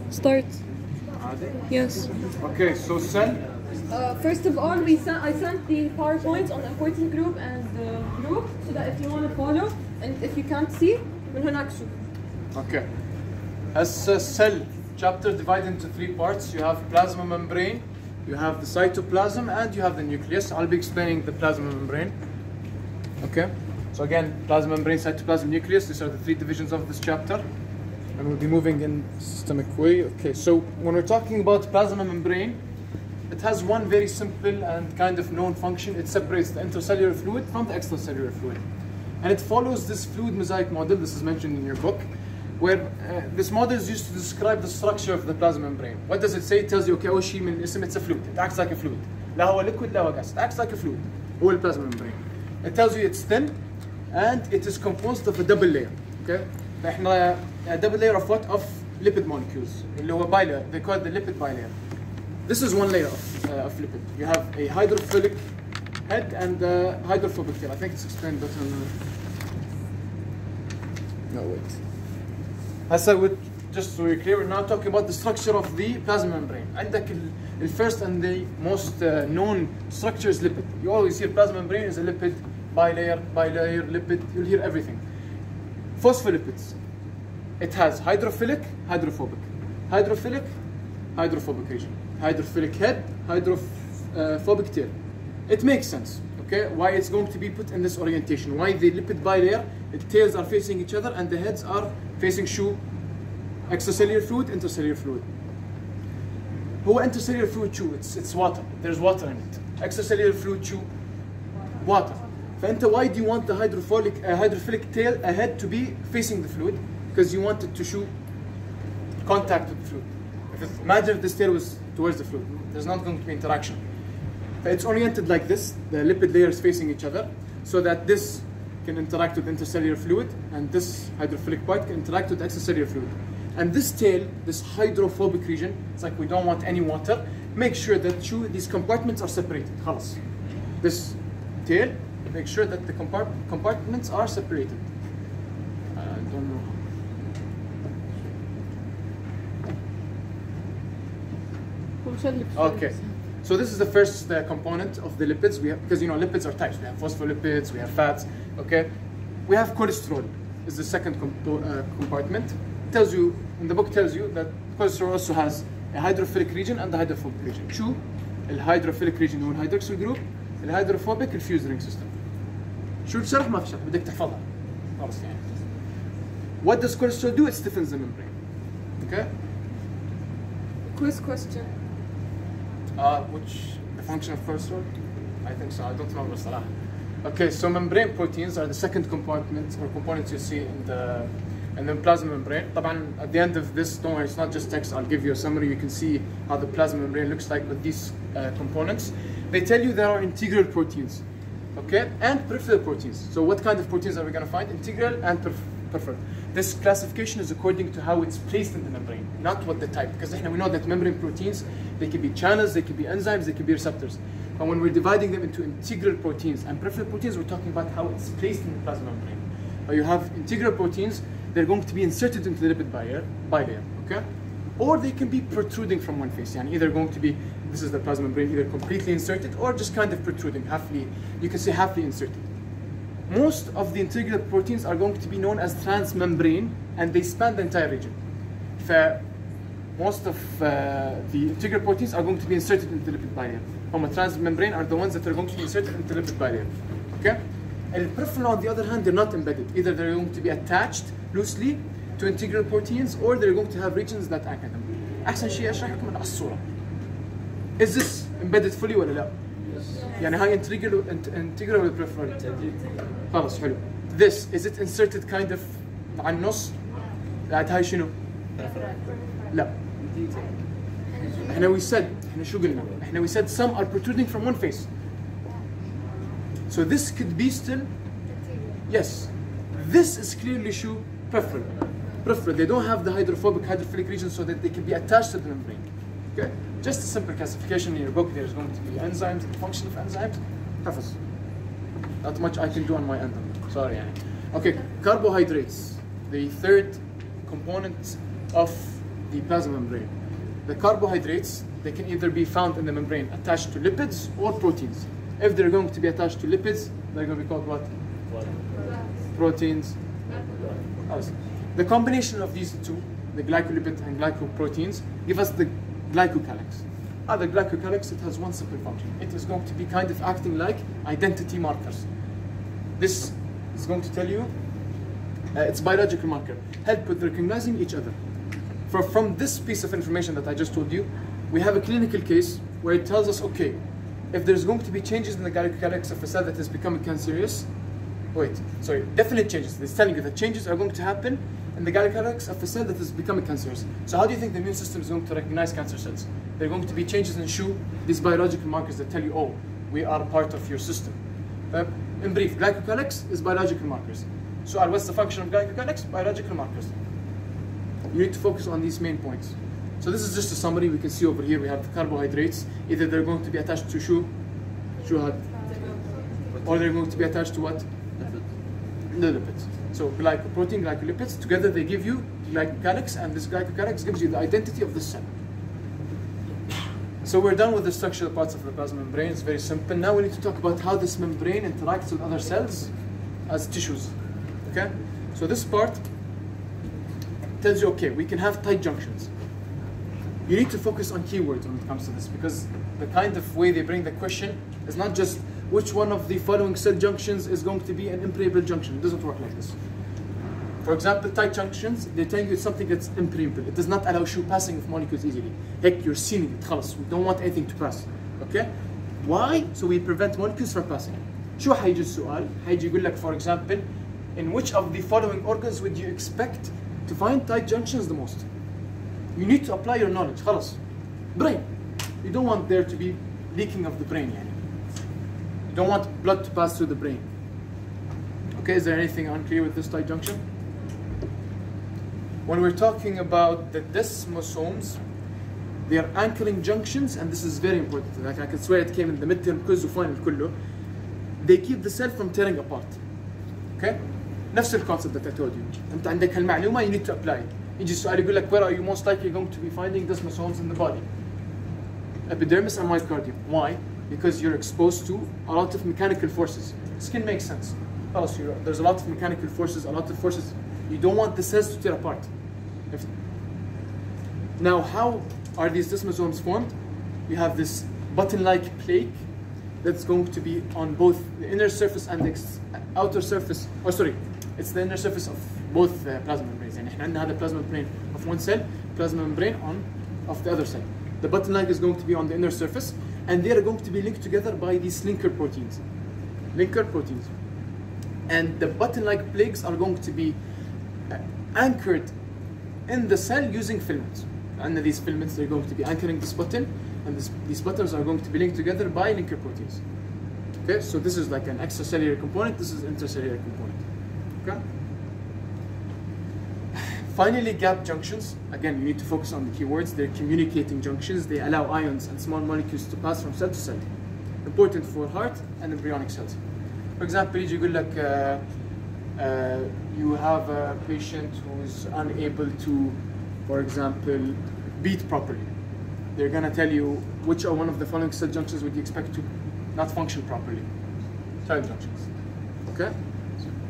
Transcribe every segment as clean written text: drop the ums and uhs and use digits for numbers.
Start. Yes. Okay, so cell. First of all, I sent the PowerPoint on the important group and the group so that if you want to follow and if you can't see, من هناك شوف. Okay. As a cell chapter divided into three parts, you have plasma membrane, you have the cytoplasm, and you have the nucleus. I'll be explaining the plasma membrane. Okay. So again, plasma membrane, cytoplasm, nucleus. These are the three divisions of this chapter. And we'll be moving in systemic way. Okay, so when we're talking about plasma membrane, it has one very simple and kind of known function. It separates the intracellular fluid from the extracellular fluid. And it follows this fluid mosaic model, this is mentioned in your book, where this model is used to describe the structure of the plasma membrane. What does it say? It tells you, okay, أول شيء من الاسم, it's a fluid. It acts like a fluid. لا هو liquid, لا هو gas. It acts like a fluid. هو البلازما membrane. It tells you it's thin, and it is composed of a double layer. Okay? فإحنا a double layer of what? Of lipid molecules. اللي هو bilayer. They call it the lipid bilayer. This is one layer of lipid. You have a hydrophilic head and a hydrophobic tail. I think it's explained better in the... No, wait. Just so we're clear, we're now talking about the structure of the plasma membrane. عندك the first and the most known structure is lipid. You always hear plasma membrane is a lipid, bilayer, lipid. You'll hear everything. Phospholipids. It has hydrophilic, hydrophobic. Hydrophilic, hydrophobic region. Hydrophilic head, hydrophobic tail. It makes sense, okay, why it's going to be put in this orientation. Why the lipid bilayer, the tails are facing each other and the heads are facing extracellular fluid, intracellular fluid. هو intracellular fluid شو? It's water. There's water in it. Extracellular fluid شو? Water. فأنت why do you want the hydrophilic tail head to be facing the fluid? Because you want it to show contact with the fluid. Imagine if this tail was towards the fluid. There's not going to be interaction. It's oriented like this. The lipid layers facing each other, so that this can interact with intercellular fluid, and this hydrophilic part can interact with extracellular fluid. And this tail, this hydrophobic region, it's like we don't want any water. Make sure that these compartments are separated. خلاص. This tail, make sure that the compartments are separated. I don't know. Okay, so this is the first component of the lipids. We have, because you know lipids are types. We have phospholipids, we have fats. Okay, we have cholesterol. Is the second compartment. Tells you in the book tells you that cholesterol also has a hydrophilic region and a hydrophobic region. شو الهيدروفيليك region هو الهيدروكسيل جروب، الهيدروفوبيك الفيوز رينج سيستم. شو الشرح ما في شرح بدك تحفظها. خلاص يعني. What does cholesterol do? It stiffens the membrane. Okay. Quiz question. Which the function of cholesterol? I think so. I don't remember صراحة. Okay, so membrane proteins are the second compartment or components you see in the plasma membrane. طبعا at the end of this, don't worry, it's not just text. I'll give you a summary. You can see how the plasma membrane looks like with these components. They tell you there are integral proteins, okay, and peripheral proteins. So what kind of proteins are we going to find? Integral and peripheral. This classification is according to how it's placed in the membrane, not what the type. Because we know that membrane proteins, they can be channels, they can be enzymes, they can be receptors. But when we're dividing them into integral proteins and peripheral proteins, we're talking about how it's placed in the plasma membrane. You have integral proteins, they're going to be inserted into the lipid bilayer, okay? Or they can be protruding from one face. Yani either going to be, this is the plasma membrane, either completely inserted or just kind of protruding, halfly, you can say halfly inserted. Most of the integral proteins are going to be known as transmembrane, and they span the entire region. Most of the integral proteins are going to be inserted into the lipid bilayer. Transmembrane are the ones that are going to be inserted into the lipid bilayer. Okay? And peripheral, on the other hand, they're not embedded. Either they're going to be attached loosely to integral proteins, or they're going to have regions that act at them. أحسن شيء أشرح لكم على الصورة. Is this embedded fully ولا لا؟ يعني هاي integral ولا peripheral؟ خلاص حلو. This, is it inserted kind of على النص؟ بعد هاي شنو؟ لا. احنا شو قلنا؟ we said some are protruding from one face. So this could be still, yes. This is clearly شو؟ peripheral. They don't have the hydrophilic region so that they can be attached to the membrane. Okay? Just a simple classification in your book. There's going to be enzymes, the function of enzymes. Preface. Not much I can do on my end. Sorry. Okay, carbohydrates. The third component of the plasma membrane. The carbohydrates, they can either be found in the membrane attached to lipids or proteins. If they're going to be attached to lipids, they're going to be called what? Proteins. The combination of these two, the glycolipid and glycoproteins, give us the glycocalyx. The glycocalyx, it has one simple function. It is going to be kind of acting like identity markers. This is going to tell you it's biological marker, help with recognizing each other. From this piece of information that I just told you, we have a clinical case where it tells us, okay, if there's going to be changes in the glycocalyx of a cell that is becoming cancerous, definite changes. It's telling you that changes are going to happen in the glycocalyx of a cell that is becoming cancerous. So how do you think the immune system is going to recognize cancer cells? There are going to be changes in these biological markers that tell you, oh, we are part of your system. In brief, glycocalyx is biological markers. So what's the function of glycocalyx? Biological markers. You need to focus on these main points. So this is just a summary. We can see over here we have the carbohydrates. Either they're going to be attached to Shahd, or they're going to be attached to what? The lipids. So glycoprotein, glycolipids, together they give you glycocalyx, and this glycocalyx gives you the identity of the cell. So we're done with the structural parts of the plasma membrane. It's very simple. Now we need to talk about how this membrane interacts with other cells as tissues. Okay? So this part tells you, okay, we can have tight junctions. You need to focus on keywords when it comes to this, because the kind of way they bring the question is not just which one of the following cell junctions is going to be an impermeable junction. It doesn't work like this. For example, tight junctions, they tell you it's something that's impermeable. It does not allow you passing of molecules easily. Heck, you're sealing it, خلاص. We don't want anything to pass. Okay? Why? So we prevent molecules from passing. شو حيجي السؤال؟ حيجي يقول لك, for example, in which of the following organs would you expect to find tight junctions the most? You need to apply your knowledge. خلاص. Brain. You don't want there to be leaking of the brain. يعني. You don't want blood to pass through the brain. Okay, is there anything unclear with this tight junction? When we're talking about the desmosomes, they are anchoring junctions, and this is very important. Like I can swear it came in the midterm quiz وفاينل كله. They keep the cell from tearing apart. Okay? نفس الconcept that I told you. أنت عندك هالمعلومة, you need to apply it. يجي السؤال يقول لك, where are you most likely going to be finding desmosomes in the body? Epidermis and myocardium. Why? Because you're exposed to a lot of mechanical forces. Skin makes sense. There's a lot of mechanical forces, a lot of forces. You don't want the cells to tear apart. Now, how are these desmosomes formed? You have this button-like plaque that's going to be on both the inner surface and the outer surface. Oh, sorry, it's the inner surface of both plasma membranes. يعني احنا عندنا هذا plasma membrane of one cell, plasma membrane of the other cell. The button-like is going to be on the inner surface, and they are going to be linked together by these linker proteins. And the button-like plaques are going to be anchored in the cell using filaments. And these filaments, they're going to be anchoring this button, and these buttons are going to be linked together by linker proteins. Okay, so this is like an extracellular component, this is intracellular component. Okay. Finally, gap junctions. Again, you need to focus on the keywords. They're communicating junctions. They allow ions and small molecules to pass from cell to cell. Important for heart and embryonic cells. For example, يجي يقول لك you have a patient who's unable to, for example, beat properly. They're going to tell you which are one of the following cell junctions would you expect to not function properly. Cell junctions. Okay?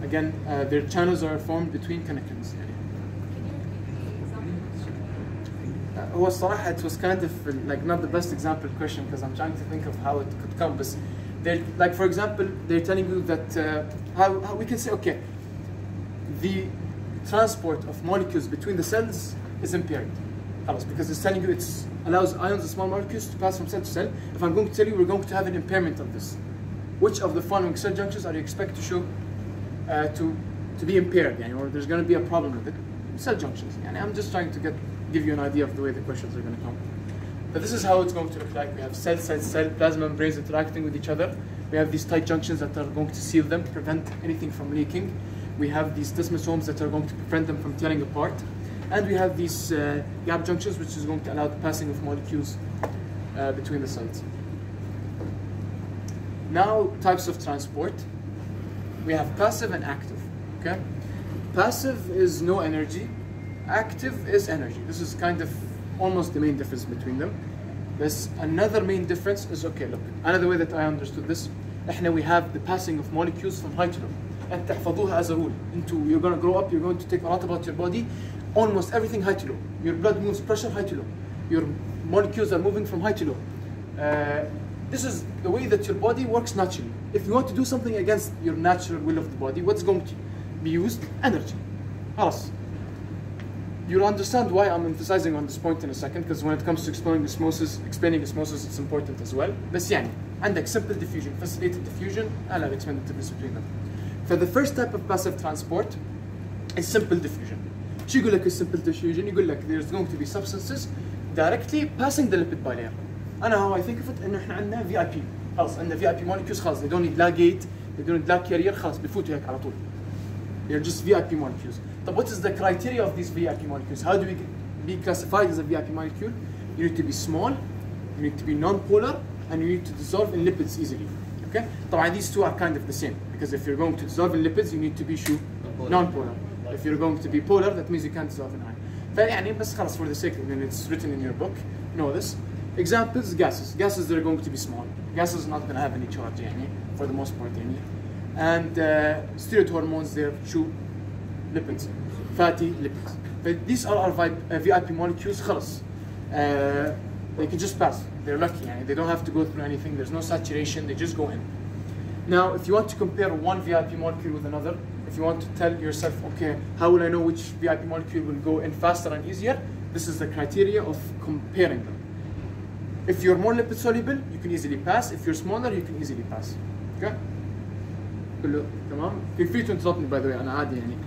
Again, their channels are formed between connections. هو الصراحة it was kind of like not the best example question because I'm trying to think of how it could come. But they're, like for example, they're telling you that how we can say, okay, the transport of molecules between the cells is impaired. Because it's telling you it allows ions and small molecules to pass from cell to cell. If I'm going to tell you we're going to have an impairment of this, which of the following cell junctions are you expect to show to be impaired, or there's going to be a problem with it? Cell junctions. I'm just trying to give you an idea of the way the questions are going to come. But this is how it's going to look like. We have cell, plasma membranes interacting with each other. We have these tight junctions that are going to seal them, prevent anything from leaking. We have these desmosomes that are going to prevent them from tearing apart. And we have these gap junctions, which is going to allow the passing of molecules between the cells. Now, types of transport. We have passive and active. Okay? Passive is no energy, active is energy. This is kind of almost the main difference between them. There's another main difference is, okay, look, another way that I understood this, we have the passing of molecules from high to low. And تحفظوها as a rule. You're going to grow up, you're going to take a lot about your body, almost everything high to low. Your blood moves pressure high to low. Your molecules are moving from high to low. This is the way that your body works naturally. If you want to do something against your natural will of the body, what's going to be used? Energy. خلاص. You'll understand why I'm emphasizing on this point in a second, because when it comes to explaining osmosis, it's important as well. بس يعني عندك simple diffusion, facilitated diffusion, and I'll explain the difference between them. For the first type of passive transport, is simple diffusion. شو يقول لك simple diffusion? يقول لك there's going to be substances directly passing the lipid bilayer. أنا how I think of it إنه إحنا عندنا VIP. خلاص عندنا VIP molecules خلاص they don't need لا gate, they don't need لا carrier خلاص بيفوتوا هيك على طول. They're just VIP molecules. But what is the criteria of these VIP molecules? How do we be classified as a VIP molecule? You need to be small, you need to be non-polar, and you need to dissolve in lipids easily. Okay? طبعا these two are kind of the same, because if you're going to dissolve in lipids, you need to be non-polar. If you're going to be polar, that means you can't dissolve in iron. فيعني بس خلاص for the sake of it, it's written in your book, know this. Examples, gases. Gases, they're going to be small. Gases are not going to have any charge يعني, for the most part يعني. And steroid hormones, they're lipids, fatty lipids. But these are our VIP molecules خلاص. They can just pass. They're lucky يعني. They don't have to go through anything. There's no saturation. They just go in. Now, if you want to compare one VIP molecule with another, if you want to tell yourself, okay, how will I know which VIP molecule will go in faster and easier? This is the criteria of comparing them. If you're more lipid soluble, you can easily pass. If you're smaller, you can easily pass. Okay? كله تمام. Feel free to interrupt me, by the way. أنا عادي يعني.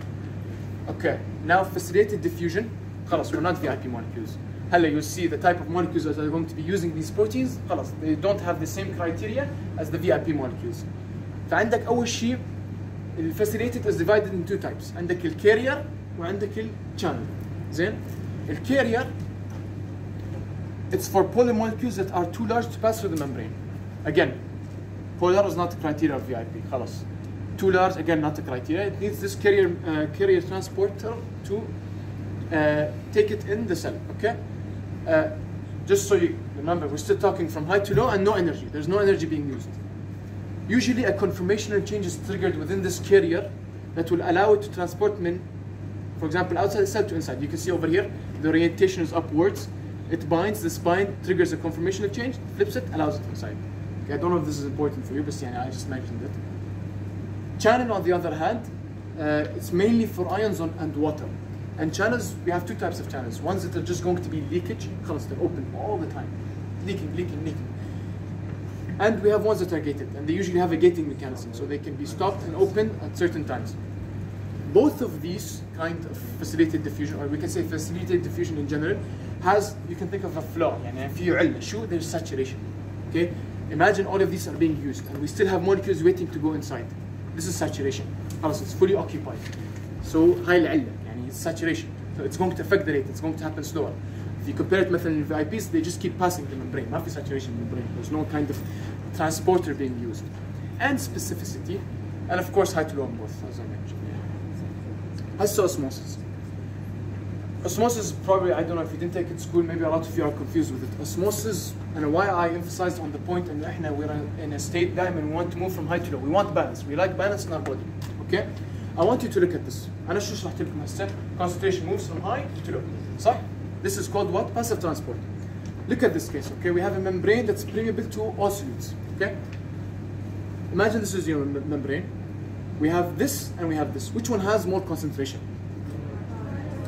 Okay. Now, facilitated diffusion. خلاص, we're not VIP molecules. Hello, you see the type of molecules that are going to be using these proteins. خلاص, they don't have the same criteria as the VIP molecules. فعندك أول شيء الفاسيليتد is divided in two types. عندك الكارير وعندك الchannel. زين؟ الكارير it's for polar molecules that are too large to pass through the membrane. Again, polar is not a criteria of VIP. خلاص. Too large, again, not a criteria. It needs this carrier transporter to take it in the cell. Okay. Just so you remember, we're still talking from high to low and no energy. There's no energy being used. Usually a conformational change is triggered within this carrier that will allow it to transport for example, outside the cell to inside. You can see over here, the orientation is upwards. It binds, the spine triggers a conformational change, flips it, allows it inside. Okay, I don't know if this is important for you, but yeah, I just mentioned it. Channel, on the other hand, it's mainly for ions and water. And channels, we have two types of channels. Ones that are just going to be leakage, they're open all the time. Leaking. And we have ones that are gated, and they usually have a gating mechanism, so they can be stopped and opened at certain times. Both of these kind of facilitated diffusion, or we can say facilitated diffusion in general, you can think of a flaw. There's saturation. Okay? Imagine all of these are being used, and we still have molecules waiting to go inside. This is saturation. It's fully occupied. So high العلة, it's saturation. So it's going to affect the rate. It's going to happen slower. If you compare it مثلا in VIPs, they just keep passing the membrane. ما في saturation in the membrane. There's no kind of transporter being used. And specificity, and of course high to low on both, as I mentioned. Osmosis. Osmosis, probably, I don't know if you didn't take it in school, maybe a lot of you are confused with it. Osmosis, and why I emphasized on the point and we're in a state دائما we want to move from high to low. We want balance. We like balance in our body. Okay? I want you to look at this. أنا شو شرحت لكم هسه؟ Concentration moves from high to low. صح? This is called what? Passive transport. Look at this case. Okay, we have a membrane that's permeable to all solutes. Okay? Imagine this is your membrane. We have this and we have this. Which one has more concentration?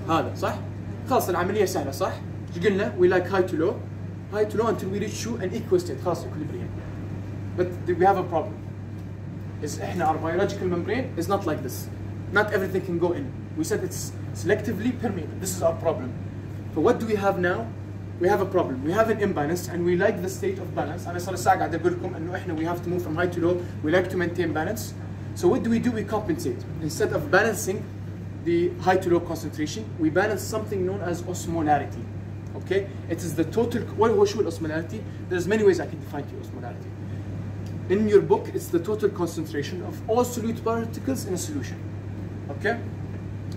هذا صح؟ خلاص العملية سهلة صح؟ ايش قلنا؟ We like high to low until we reach an equal state. خلاص equilibrium. But we have a problem. Our biological membrane is not like this. Not everything can go in. We said it's selectively permeable. This is our problem. So what do we have now? We have a problem. We have an imbalance, and we like the state of balance. أنا صار ساعة قاعد أقول لكم إنه we have to move from high to low. We like to maintain balance. So what do? We compensate. Instead of balancing the high to low concentration, we balance something known as osmolarity. Okay? It is the total. What is osmolarity? There's many ways I can define to you osmolarity. In your book, it's the total concentration of all solute particles in a solution. Okay?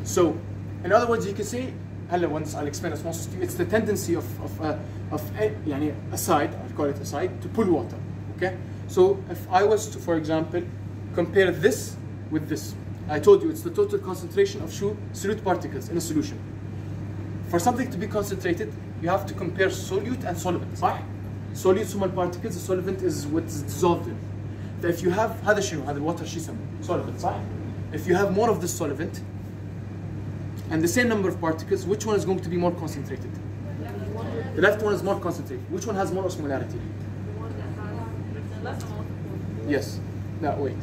So, in other words, you can say هلا once I'll explain osmosis to you, it's the tendency of يعني a side, I'll call it a side, to pull water. Okay, so if I was to, for example, compare this with this, I told you it's the total concentration of solute particles in a solution. For something to be concentrated, you have to compare solute and solvent. صح؟ solute small particles, the solvent is what is dissolved in. If you have هذا شنو؟ هذا الوتر شو يسمى؟ solvent صح؟ If you have more of this solvent and the same number of particles, which one is going to be more concentrated? The left one is more concentrated. Which one has more osmolarity? Yes. No, wait.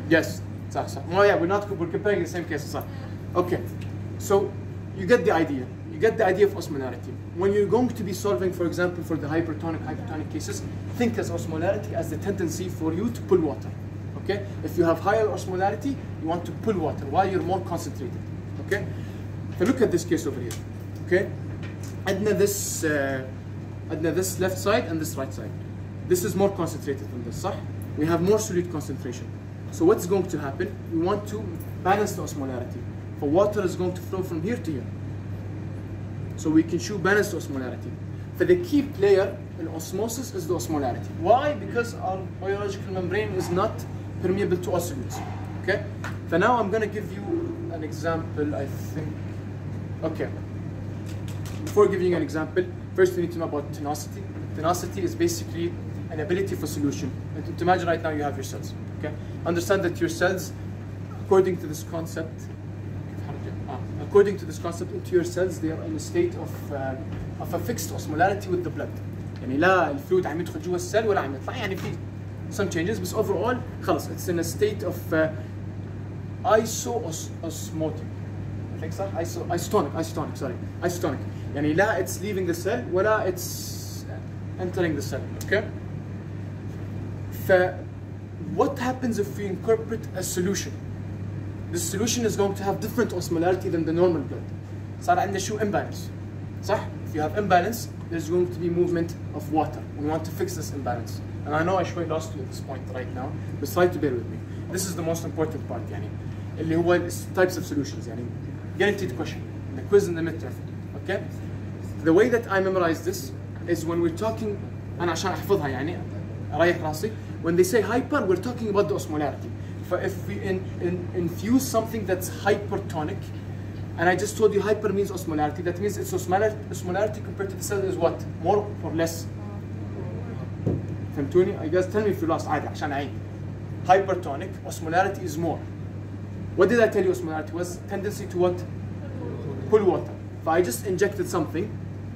Yes. Oh yeah, we're comparing the same cases. Okay. So you get the idea. You get the idea of osmolarity. When you're going to be solving, for example, for the hypertonic cases, think as osmolarity as the tendency for you to pull water. Okay? If you have higher osmolarity, you want to pull water while you're more concentrated. Okay? So look at this case over here. Okay? Adna this left side and this right side. This is more concentrated than this, صح? We have more solute concentration. So what's going to happen? We want to balance the osmolarity. For water is going to flow from here to here. So we can show balanced osmolarity. For the key player in osmosis is the osmolarity. Why? Because our biological membrane is not permeable to all solutes. Okay? So now I'm going to give you an example, I think. Okay. Before giving you an example, first we need to know about tenosity. Tenosity is basically an ability for solution. And to imagine right now you have your cells. Okay? Understand that your cells, according to this concept, into your cells, they are in a state of a fixed osmolarity with the blood. يعني لا الفلويد عم يدخل جوا السيل ولا عم يطلع، يعني في some changes, but overall خلاص it's in a state of isotonic. I think صح؟ isotonic. يعني لا it's leaving the cell ولا it's entering the cell. Okay? What happens if we incorporate a solution? This solution is going to have different osmolarity than the normal blood. صار عندنا شو imbalance. صح؟ If you have imbalance, there's going to be movement of water. We want to fix this imbalance. And I know I should lost you at this point right now, but try to bear with me. This is the most important part يعني اللي هو types of solutions يعني guaranteed question, the quiz in the midterm. Okay? The way that I memorize this is when we're talking أنا عشان أحفظها يعني أريح راسي. When they say hyper, we're talking about the osmolarity. If we infuse something that's hypertonic, and I just told you hyper means osmolarity, that means its osmolarity compared to the cell is what? More or less? فهمتوني? I guess tell me if you lost عادي عشان أعيد. Hypertonic, osmolarity is more. What did I tell you osmolarity was? Tendency to what? Pull water. If I just injected something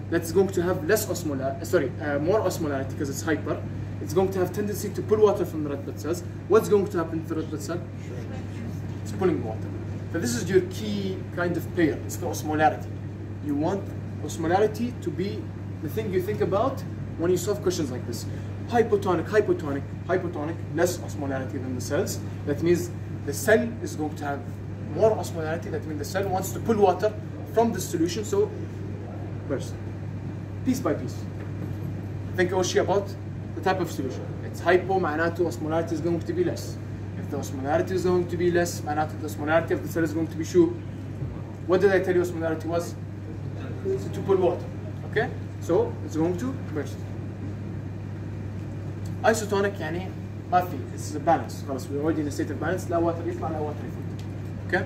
that's going to have more osmolarity because it's hyper, it's going to have tendency to pull water from the red blood cells. What's going to happen to the red blood cell? It's pulling water. So this is your key kind of player. It's the osmolarity. You want osmolarity to be the thing you think about when you solve questions like this. Hypotonic, less osmolarity than the cells. That means the cell is going to have more osmolarity. That means the cell wants to pull water from the solution, so burst. Piece by piece. Think also about the type of solution. It's hypo, معناته osmolarity is going to be less. If the osmolarity is going to be less, معناته the osmolarity of the cell is going to be شو? What did I tell you osmolarity was? To pull water. Okay? So it's going to burst. Isotonic يعني ما في. This is a balance. خلاص we're already in a state of balance. لا water يطلع لا water يفوت. Okay?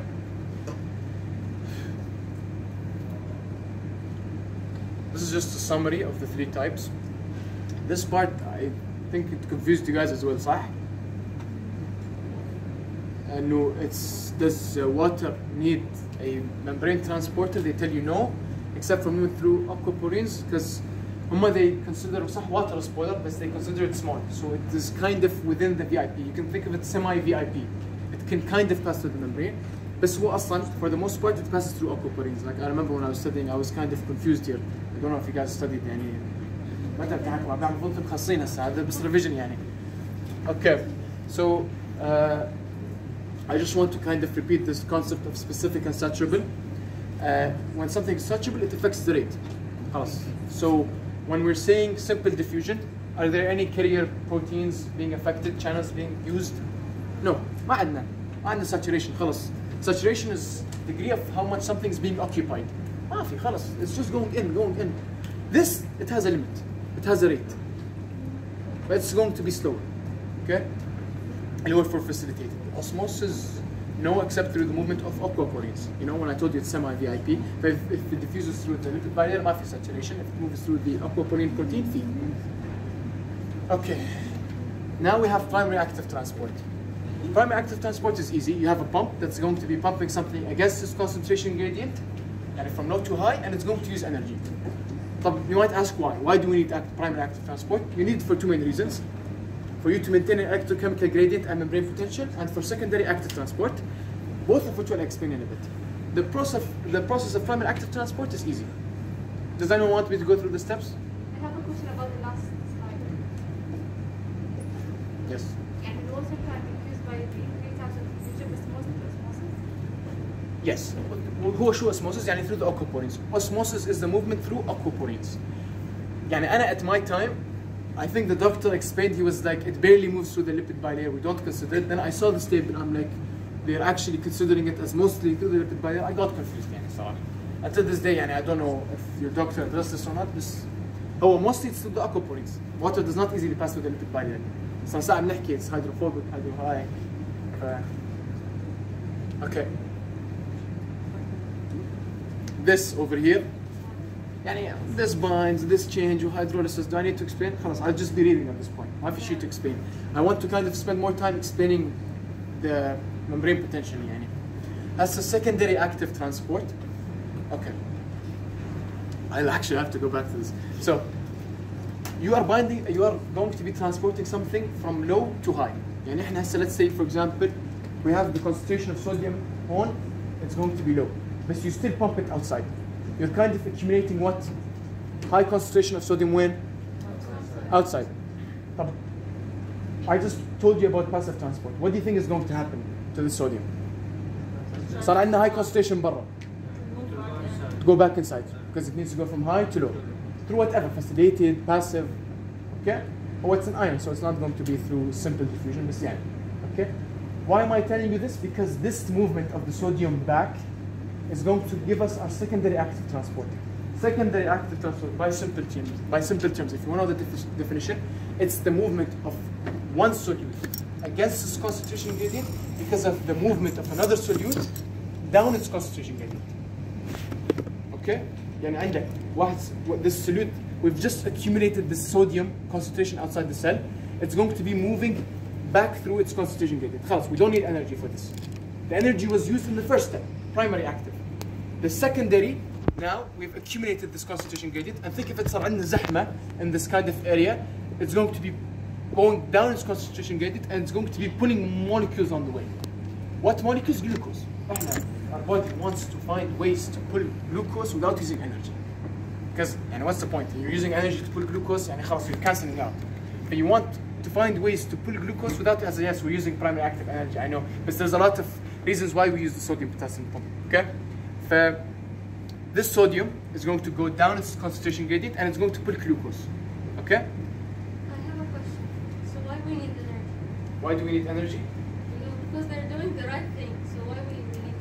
This is just a summary of the three types. This part, I think it confused you guys as well, صح? No, does water need a membrane transporter? They tell you no, except for moving through aquaporins, because they consider صح water spoiler, but they consider it small. So it is kind of within the VIP. You can think of it semi-VIP. It can kind of pass through the membrane. But for the most part, it passes through aquaporins. Like I remember when I was studying, I was kind of confused here. I don't know if you guys studied يعني متى بتاعكم عم بعمل فولتم خاصين هسه هذا بس revision يعني. Okay, so I just want to kind of repeat this concept of specific and saturable. When something is saturable, it affects the rate. So when we're saying simple diffusion, are there any carrier proteins being affected, channels being used? No, ما عندنا saturation خلص. Saturation is degree of how much something is being occupied. ما في خلاص, it's just going in. This, it has a limit, it has a rate, but it's going to be slower. Okay? And we're for facilitated. Osmosis, no, except through the movement of aquaporins. You know, when I told you it's semi-VIP, but if it diffuses through the lipid barrier, ما في saturation. If it moves through the aquaporine protein, في. Okay. Now we have primary active transport. Primary active transport is easy. You have a pump that's going to be pumping something against its concentration gradient, and from low to high, and it's going to use energy. But you might ask why. Why do we need primary active transport? You need it for two main reasons. For you to maintain an electrochemical gradient and membrane potential, and for secondary active transport, both of which I'll explain in a bit. The process of primary active transport is easy. Does anyone want me to go through the steps? I have a question about the last slide. Yes. And it also can be used by the three types of diffusion, osmosis. Yes. هو شو osmosis؟ يعني through the aquaporins. Osmosis is the movement through aquaporins. يعني أنا at my time, I think the doctor explained, he was like, it barely moves through the lipid bilayer, we don't consider it. Then I saw this table, I'm like, they're actually considering it as mostly through the lipid bilayer. I got confused يعني صراحة. Until this day, يعني I don't know if your doctor addressed this or not, but هو mostly it's through the aquaporins. Water does not easily pass through the lipid bilayer. So ساعة بنحكي it's hydrophobic, hydrohigh. Okay. This over here, يعني this binds, this change, hydrolysis. Do I need to explain? خلاص, I'll just be reading at this point. ما في شيء to explain. I want to kind of spend more time explaining the membrane potential يعني. As a secondary active transport. Okay. I'll actually have to go back to this. So, you are going to be transporting something from low to high. يعني احنا هسه, let's say for example, we have the concentration of sodium on, it's going to be low. But you still pump it outside. You're kind of accumulating what? High concentration of sodium when? Outside. I just told you about passive transport. What do you think is going to happen to the sodium? صار عندنا high concentration برا. To go back inside because it needs to go from high to low. Through whatever, facilitated, passive, okay? Or it's an ion, so it's not going to be through simple diffusion, but yeah, okay? Why am I telling you this? Because this movement of the sodium back is going to give us our secondary active transport. Secondary active transport, by simple terms, if you want to know the definition, it's the movement of one solute against its concentration gradient because of the movement of another solute down its concentration gradient. Okay? يعني عندك this solute, we've just accumulated the sodium concentration outside the cell. It's going to be moving back through its concentration gradient. خلاص, we don't need energy for this. The energy was used in the first step, primary active. The secondary, now we've accumulated this concentration gradient, and think if it's صار عندنا زحمة in this kind of area, it's going to be going down its concentration gradient and it's going to be pulling molecules on the way. What molecules? Glucose. Our body wants to find ways to pull glucose without using energy. Because, and what's the point? You're using energy to pull glucose, and you're cancelling out. But you want to find ways to pull glucose without, as yes, we're using primary active energy, I know, but there's a lot of reasons why we use the sodium potassium pump. Okay? This sodium is going to go down its concentration gradient and it's going to pull glucose. Okay? I have a question. So why we need energy? Why do we need energy? Because they're doing the right thing. So why we need energy?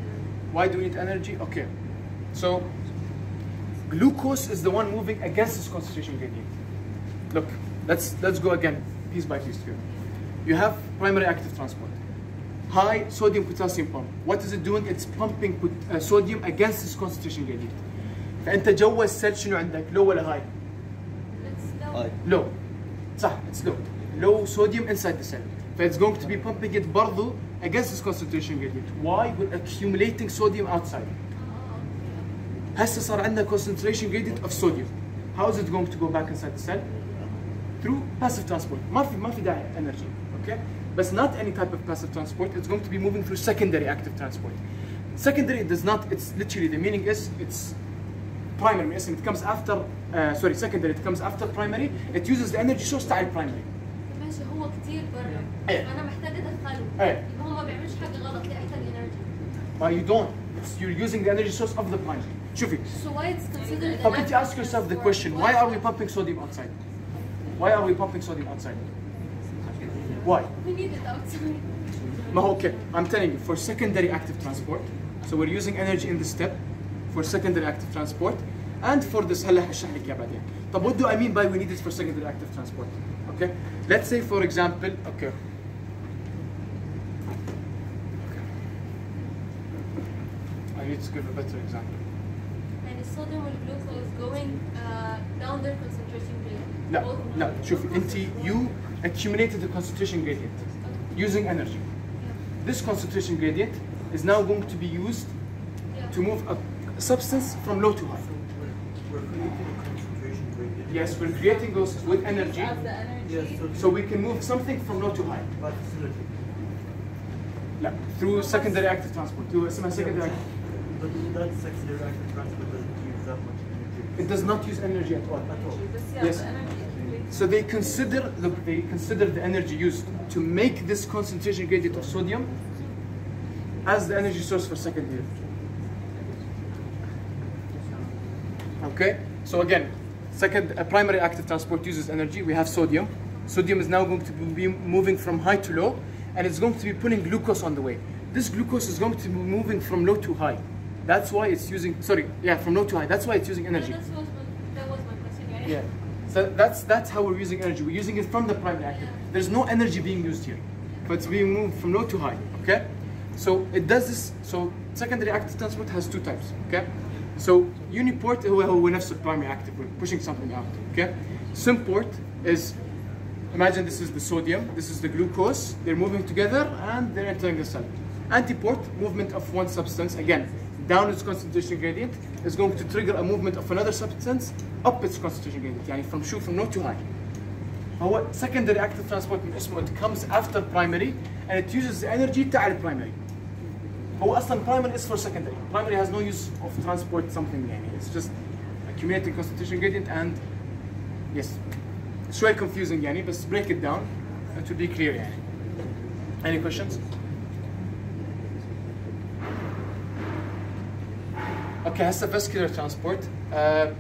Why do we need energy? Okay. So glucose is the one moving against its concentration gradient. Look, let's go again, piece by piece here. You have primary active transport. High sodium potassium pump. What is it doing? It's pumping sodium against its concentration gradient. فأنت جوا السيل شنو عندك؟ low ولا high؟ It's low. Low. صح, it's low. Low sodium inside the cell. It's going to be pumping it برضو against its concentration gradient. Why? We're accumulating sodium outside. هسه صار عندنا concentration gradient of sodium. How is it going to go back inside the cell? Through passive transport. ما في داعي energy. Okay? But not any type of passive transport. It's going to be moving through secondary active transport. Secondary does not, it's literally, the meaning is, it's primary. It comes after, secondary, it comes after primary. It uses the energy source تاع primary. ماشي هو كتير برا. أنا محتاج أدخله. يبقى هو ما بيعملش حاجة غلط ليه أحتاج energy. But you don't. You're using the energy source of the primary. شوفي. So why it's considered? But you ask yourself the question, why are we pumping sodium outside? Why are we pumping sodium outside? Why? We need it outside. ما هو okay, I'm telling you for secondary active transport, so we're using energy in this step for secondary active transport and for this هلا هشرح لك اياه بعدين. طب what do I mean by we need it for secondary active transport? Okay, let's say for example, okay. I need to give a better example. And the sodium and glucose going down their concentration gradient. لا لا شوفي انت you accumulated the concentration gradient using energy. This concentration gradient is now going to be used to move a substance from low to high. We're creating a concentration gradient. Yes, we're creating those with energy, As the energy. Yes, so we can move something from low to high. by facility. لا, through secondary active transport. Through اسمها secondary active. But that secondary active transport doesn't use that much energy. It does not use energy at all. At all. This, yeah, Yes. the energy. So they consider the energy used to make this concentration gradient of sodium as the energy source for secondary. Okay, so again, primary active transport uses energy. We have sodium. Sodium is now going to be moving from high to low, and it's going to be putting glucose on the way. This glucose is going to be moving from low to high. That's why it's using, from low to high. That's why it's using energy. That was my question. Yeah. So that's how we're using energy. We're using it from the primary active. There's no energy being used here, but it's being moved from low to high. Okay. So it does this. So secondary active transport has two types. Okay. So uniport هو نفس primary active. We're pushing something out. Okay. Symport is, imagine this is the sodium, this is the glucose. They're moving together and they're entering the cell. Antiport, movement of one substance, again, down its concentration gradient, is going to trigger a movement of another substance up its concentration gradient. يعني from low to high. هو secondary active transport من اسمه, it comes after primary and it uses the energy تاع البرايمري. هو أصلا primary is for secondary. Primary has no use of transport something يعني. It's just accumulating concentration gradient and yes. شوي confusing يعني, but break it down and to be clear يعني. Any questions? Okay, has a vascular transport. I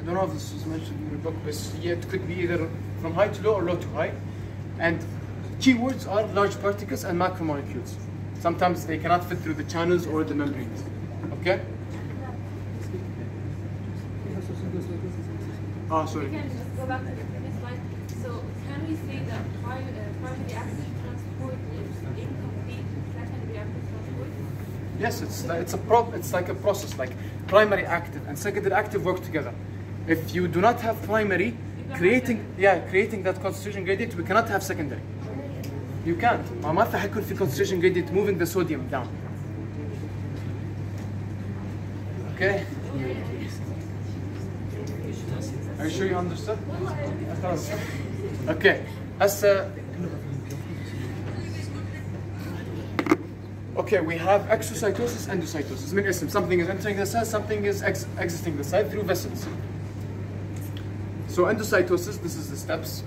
don't know if this was mentioned in the book, but yeah, it could be either from high to low or low to high. And keywords are large particles and macromolecules. Sometimes they cannot fit through the channels or the membranes. Okay? Oh, sorry. We can just go back to the previous slide. So can we say that primary active transport is incomplete secondary active transport? Yes, it's like a process, like primary active and secondary active work together. If you do not have primary, creating that concentration gradient, we cannot have secondary. You can't. ما في حيكون في concentration gradient moving the sodium down. Okay. Are you sure you understood? Okay. Okay, we have exocytosis, endocytosis. من اسم, something is entering the cell, something is exiting the cell through vessels. So endocytosis, this is the steps.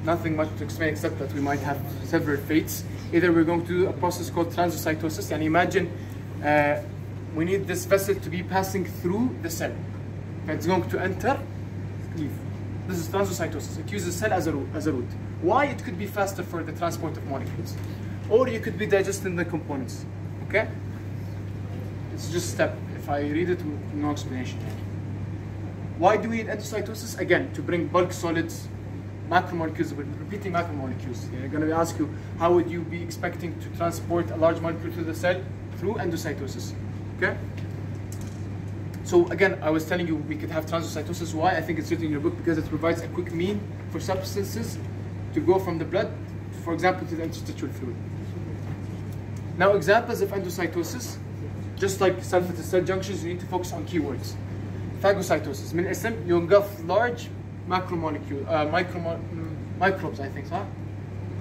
Nothing much to explain except that we might have several fates. Either we're going to do a process called transocytosis, and imagine we need this vessel to be passing through the cell. It's going to enter, leave. This is transocytosis. It uses cell as a route. Why? It could be faster for the transport of molecules. Or you could be digesting the components. Okay? It's just step. If I read it, no explanation. Why do we need endocytosis? Again, to bring bulk solids, macromolecules, repeating macromolecules. They're going to ask you, how would you be expecting to transport a large molecule to the cell? Through endocytosis. Okay? So again, I was telling you we could have transocytosis. Why? I think it's written in your book because it provides a quick mean for substances to go from the blood, for example, to the interstitial fluid. Now, examples of endocytosis, just like cell-to-cell junctions, you need to focus on keywords. Phagocytosis, من اسم, you engulf large macromolecule, microbes, I think, huh?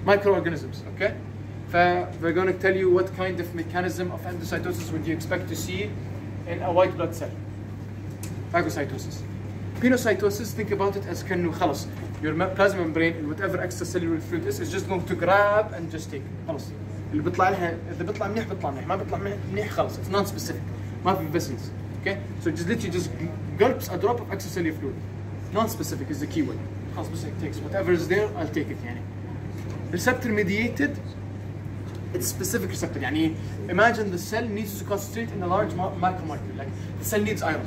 Microorganisms, okay? We're going to tell you what kind of mechanism of endocytosis would you expect to see in a white blood cell. Phagocytosis. Pinocytosis, think about it as كأنه خلاص your plasma membrane and whatever extracellular fluid is just going to grab and just take. خلاص. اللي بيطلع لها إذا بيطلع منيح بيطلع منيح، ما بيطلع منيح خلاص. It's non-specific. ما في vessels. Okay? So just literally gulps a drop of extracellular fluid. Non-specific is the key word. خلاص بس it takes whatever is there, I'll take it يعني. Receptor mediated it's specific receptor. يعني imagine the cell needs to concentrate in a large macromolecule. Like the cell needs iron.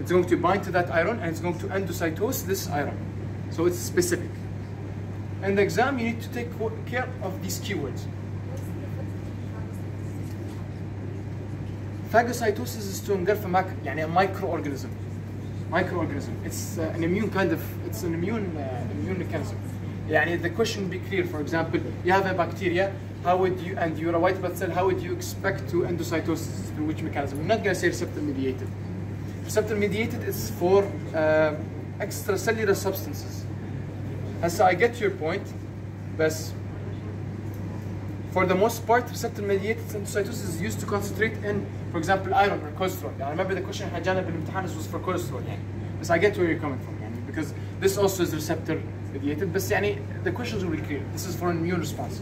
It's going to bind to that iron and it's going to endocytose this iron. So it's specific. In the exam, you need to take care of these keywords. Phagocytosis is to engulf a microorganism. It's an immune immune mechanism. يعني the question would be clear. For example, you have a bacteria, how would you, and you're a white blood cell, how would you expect to endocytosis through which mechanism? I'm not going to say receptor mediated. Receptor mediated is for extracellular substances. And so I get your point, but for the most part, receptor mediated endocytosis is used to concentrate in, for example, iron or cholesterol. I remember the question حجانا بالامتحان was for cholesterol. But I get where you're coming from, because this also is receptor mediated. But the questions will be clear. This is for an immune response.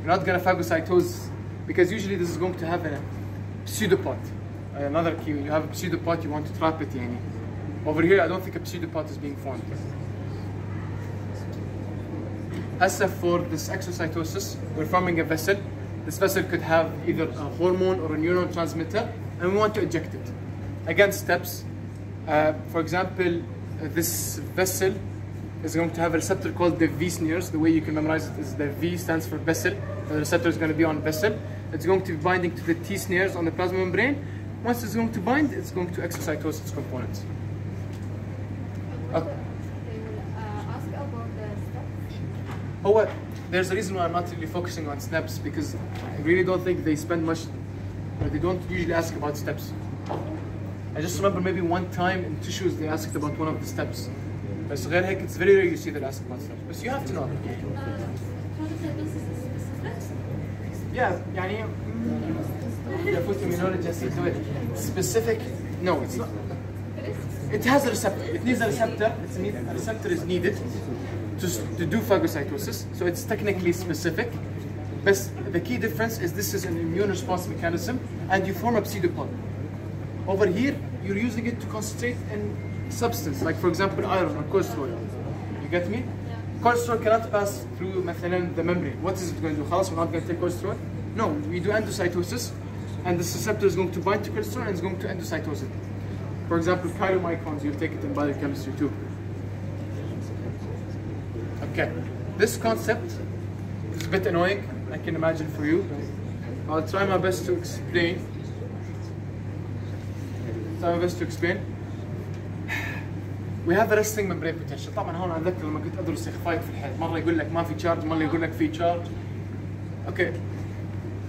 You're not going to phagocytose, because usually this is going to have a pseudopod. Another key, you have a pseudopod, you want to trap it. Over here, I don't think a pseudopod is being formed. As for this exocytosis, we're forming a vessel. This vessel could have either a hormone or a neurotransmitter, and we want to eject it. Again, steps. For example, this vessel is going to have a receptor called the V snares. The way you can memorize it is the V stands for vessel. The receptor is going to be on vessel. It's going to be binding to the T snares on the plasma membrane. Once it's going to bind, it's going to exocytose its components. Oh, there's a reason why I'm not really focusing on steps, because I really don't think they spend much, or they don't usually ask about steps. I just remember maybe one time in tissues they asked about one of the steps. But غير هيك, it's very rare you see that ask about steps. But you have to know. Yeah, يعني specific. No, it's not. It has a receptor. It needs a receptor. A receptor is needed to do phagocytosis, so it's technically specific. But the key difference is this is an immune response mechanism, and you form a pseudopod. Over here, you're using it to concentrate in substance, like for example iron or cholesterol. You get me? Cholesterol cannot pass through the membrane. What is it going to do? خلاص, we're not going to take cholesterol? No, we do endocytosis, and this receptor is going to bind to cholesterol and it's going to endocytose it. For example, chylomicrons, you'll take it in biochemistry too. Okay, this concept is a bit annoying, I can imagine for you. I'll try my best to explain. We have a resting membrane potential. طبعا هون أتذكر لما كنت أدرس إخفاء في الحياة، مرة يقول لك ما في charge، مرة يقول لك في charge. Okay,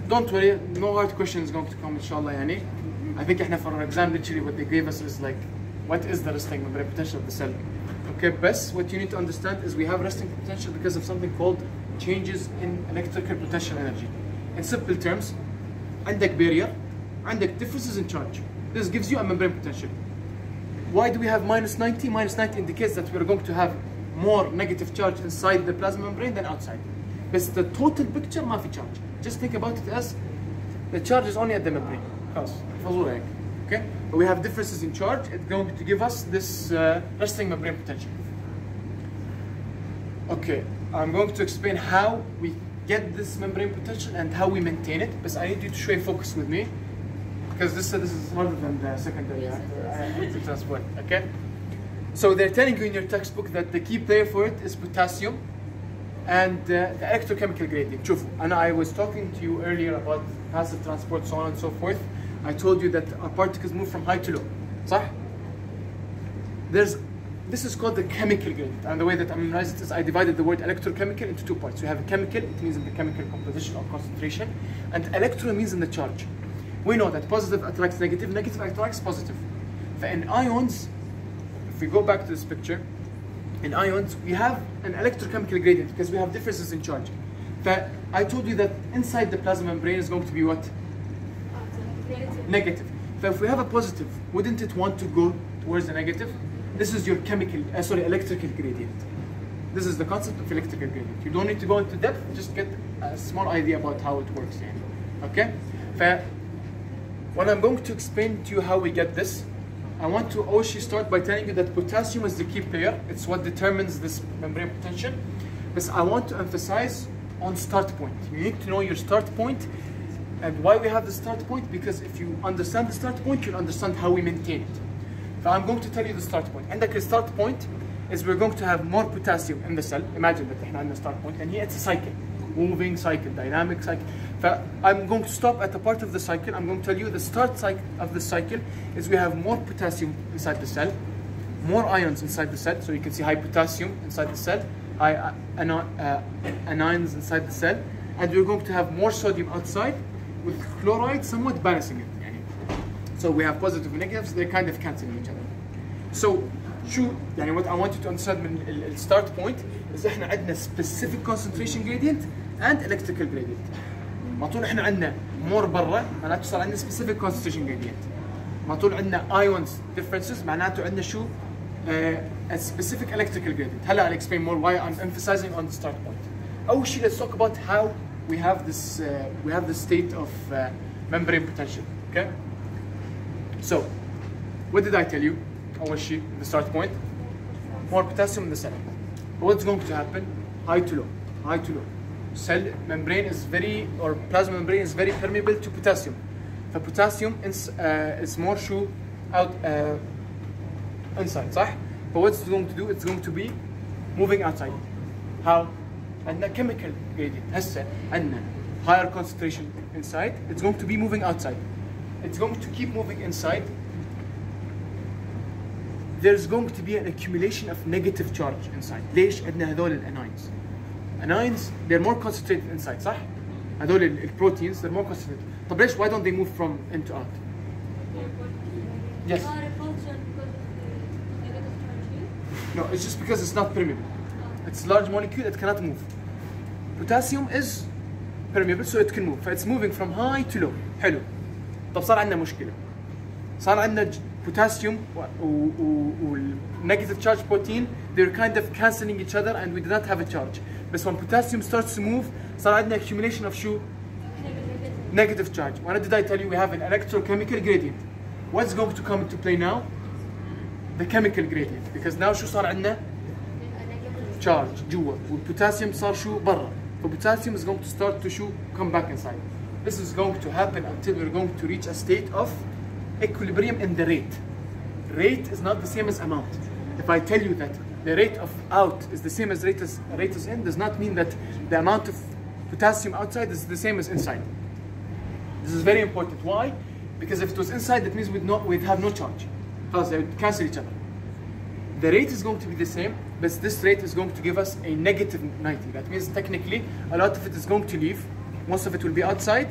don't worry, no hard question is going to come inshallah. I think احنا for our exam literally what they gave us is like, what is the resting membrane potential of the cell? Okay, best what you need to understand is we have resting potential because of something called changes in electrical potential energy. In simple terms, عندك barrier, عندك differences in charge. This gives you a membrane potential. Why do we have minus 90? Minus 90 indicates that we're going to have more negative charge inside the plasma membrane than outside. But the total picture ما في charge. Just think about it as the charge is only at the membrane. Okay? But we have differences in charge. It's going to give us this resting membrane potential. Okay, I'm going to explain how we get this membrane potential and how we maintain it. But I need you to show focus with me, because this is harder than the secondary transport. Okay? So they're telling you in your textbook that the key player for it is potassium and the electrochemical gradient. And I was talking to you earlier about passive transport, so on and so forth. I told you that our particles move from high to low. صح? This is called the chemical gradient. And the way that I memorized it is I divided the word electrochemical into two parts. You have a chemical, it means in the chemical composition or concentration, and electro means in the charge. We know that positive attracts negative, negative attracts positive. In ions, if we go back to this picture, in ions we have an electrochemical gradient because we have differences in charge. I told you that inside the plasma membrane is going to be what? Negative. So if we have a positive, wouldn't it want to go towards the negative? This is your electrical gradient. This is the concept of electrical gradient. You don't need to go into depth, just get a small idea about how it works. Okay? When I'm going to explain to you how we get this, I want to also start by telling you that potassium is the key player. It's what determines this membrane potential. But I want to emphasize on start point. You need to know your start point. And why we have the start point? Because if you understand the start point, you'll understand how we maintain it. So I'm going to tell you the start point. And the start point is we're going to have more potassium in the cell. Imagine that احنا عندنا start point, and here it's a cycle, moving cycle, dynamic cycle. I'm going to stop at the part of the cycle. I'm going to tell you the start cycle of the cycle is we have more potassium inside the cell, more ions inside the cell. So you can see high potassium inside the cell, high anions inside the cell, and we're going to have more sodium outside, with chloride somewhat balancing it. So we have positive and negatives, they're kind of cancelling each other. So what I want you to understand من the start point is احنا عندنا specific concentration gradient and electrical gradient. ما طول احنا عندنا more برا معناته صار عندنا specific concentration gradient. ما طول عندنا ions differences معناته عندنا a specific electrical gradient. هلا I'll explain more why I'm emphasizing on the start point. أول شيء let's talk about how we have this state of membrane potential. Okay. So, what did I tell you? أول شيء the start point, more potassium in the cell. But what's going to happen? High to low, high to low. Cell membrane is plasma membrane is very permeable to potassium. The potassium is more inside, صح? But what's it going to do? It's going to be moving outside. How? عندنا chemical gradient. هسه عندنا higher concentration inside. It's going to be moving outside. It's going to keep moving inside. There's going to be an accumulation of negative charge inside. ليش عندنا هذول الاناينز؟ Anions, they're more concentrated inside, صح؟ هذول البروتينز they're more concentrated. طب ليش why don't they move from in to out? Yes. No, it's just because it's not permeable. It's a large molecule, it cannot move. Potassium is permeable, so it can move. It's moving from high to low. حلو. طب صار عندنا مشكلة. صار عندنا potassium و negative charge protein, they're kind of cancelling each other and we do not have a charge. But when potassium starts to move, صار عندنا accumulation of negative charge. What did I tell you? We have an electrochemical gradient. What's going to come into play now? The chemical gradient. Because now شو صار عندنا? Charge جوا. والpotassium صار شو برا. So potassium is going to start to come back inside. This is going to happen until we're going to reach a state of equilibrium in the rate. Rate is not the same as amount. If I tell you that the rate of out is the same as rate as in, does not mean that the amount of potassium outside is the same as inside. This is very important. Why? Because if it was inside, that means we'd have no charge. Because they would cancel each other. The rate is going to be the same, but this rate is going to give us a negative 90. That means technically a lot of it is going to leave. Most of it will be outside,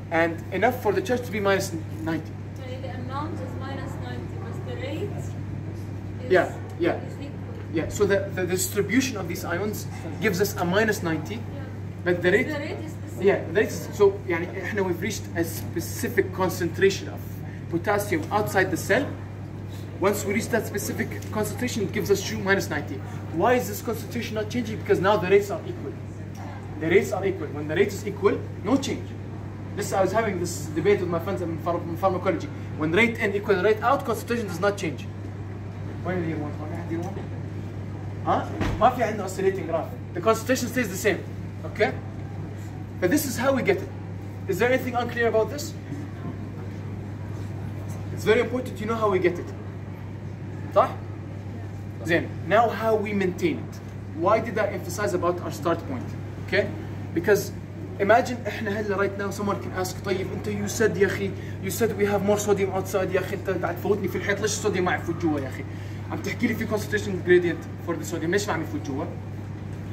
and enough for the charge to be minus 90. So the amount is minus 90, but the rate is, is equal. Yeah, so the distribution of these ions gives us a minus 90, but the rate is the same. Yeah, the rate is, so يعني احنا we've reached a specific concentration of potassium outside the cell. Once we reach that specific concentration, it gives us minus 90. Why is this concentration not changing? Because now the rates are equal. The rates are equal. When the rate is equal, no change. I was having this debate with my friends in pharmacology. When rate in equal rate out, concentration does not change. Why do you want one? Huh? ما في عندنا oscillating graph. The concentration stays the same. Okay? But this is how we get it. Is there anything unclear about this? It's very important you know how we get it. صح؟ Then, now how we maintain it. Why did I emphasize about our start point? Okay? Because imagine احنا هلا right now someone can ask طيب انت you said يا اخي you said we have more sodium outside يا اخي انت قاعد تفوتني في الحيط ليش الصوديوم ما يفوت جوا يا اخي؟ عم تحكي لي في concentration gradient for the sodium ليش ما عم يفوت جوا؟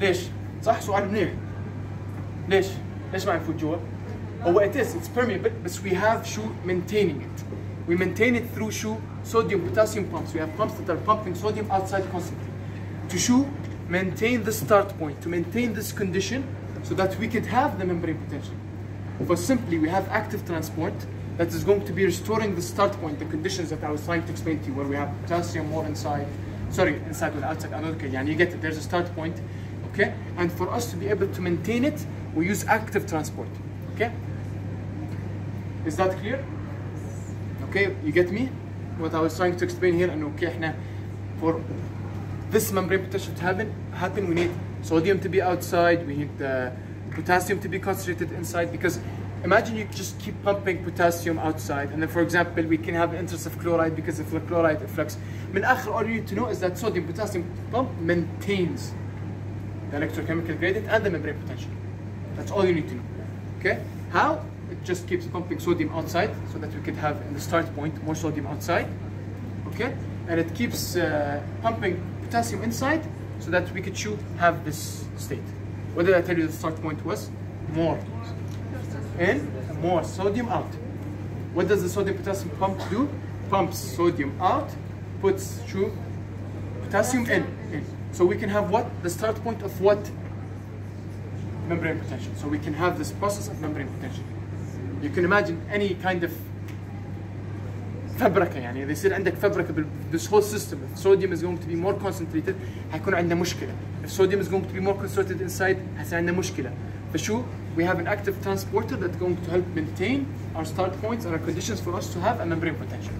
ليش؟ صح سؤال منيح. ليش؟ ليش ما عم يفوت جوا؟ هو it's permeable but we have maintaining it. We maintain it through sodium potassium pumps. We have pumps that are pumping sodium outside constantly to maintain the start point, to maintain this condition so that we could have the membrane potential. For simply, we have active transport that is going to be restoring the start point, the conditions that I was trying to explain to you, where we have potassium more inside with outside. Okay, you get it. There's a start point, okay? And for us to be able to maintain it, we use active transport, okay? Is that clear? Okay, you get me? What I was trying to explain here, and okay, for this membrane potential to happen, we need sodium to be outside, we need the potassium to be concentrated inside, because imagine you just keep pumping potassium outside, and then for example we can have interest of chloride because of the chloride efflux. من آخر, all you need to know is that sodium potassium pump maintains the electrochemical gradient and the membrane potential. That's all you need to know. Okay? How? It just keeps pumping sodium outside so that we could have in the start point more sodium outside. Okay? And it keeps pumping potassium inside so that we could have this state. What did I tell you the start point was? More in, more sodium out. What does the sodium potassium pump do? Pumps sodium out, puts potassium in. So we can have what? The start point of what? Membrane potential. So we can have this process of membrane potential. You can imagine any kind of فبركة, يعني they said عندك فبركة this whole system. If sodium is going to be more concentrated هيكون عندنا مشكلة. If sodium is going to be more concentrated inside هيصير عندنا مشكلة. فشو? We have an active transporter that's going to help maintain our start points and our conditions for us to have a membrane potential.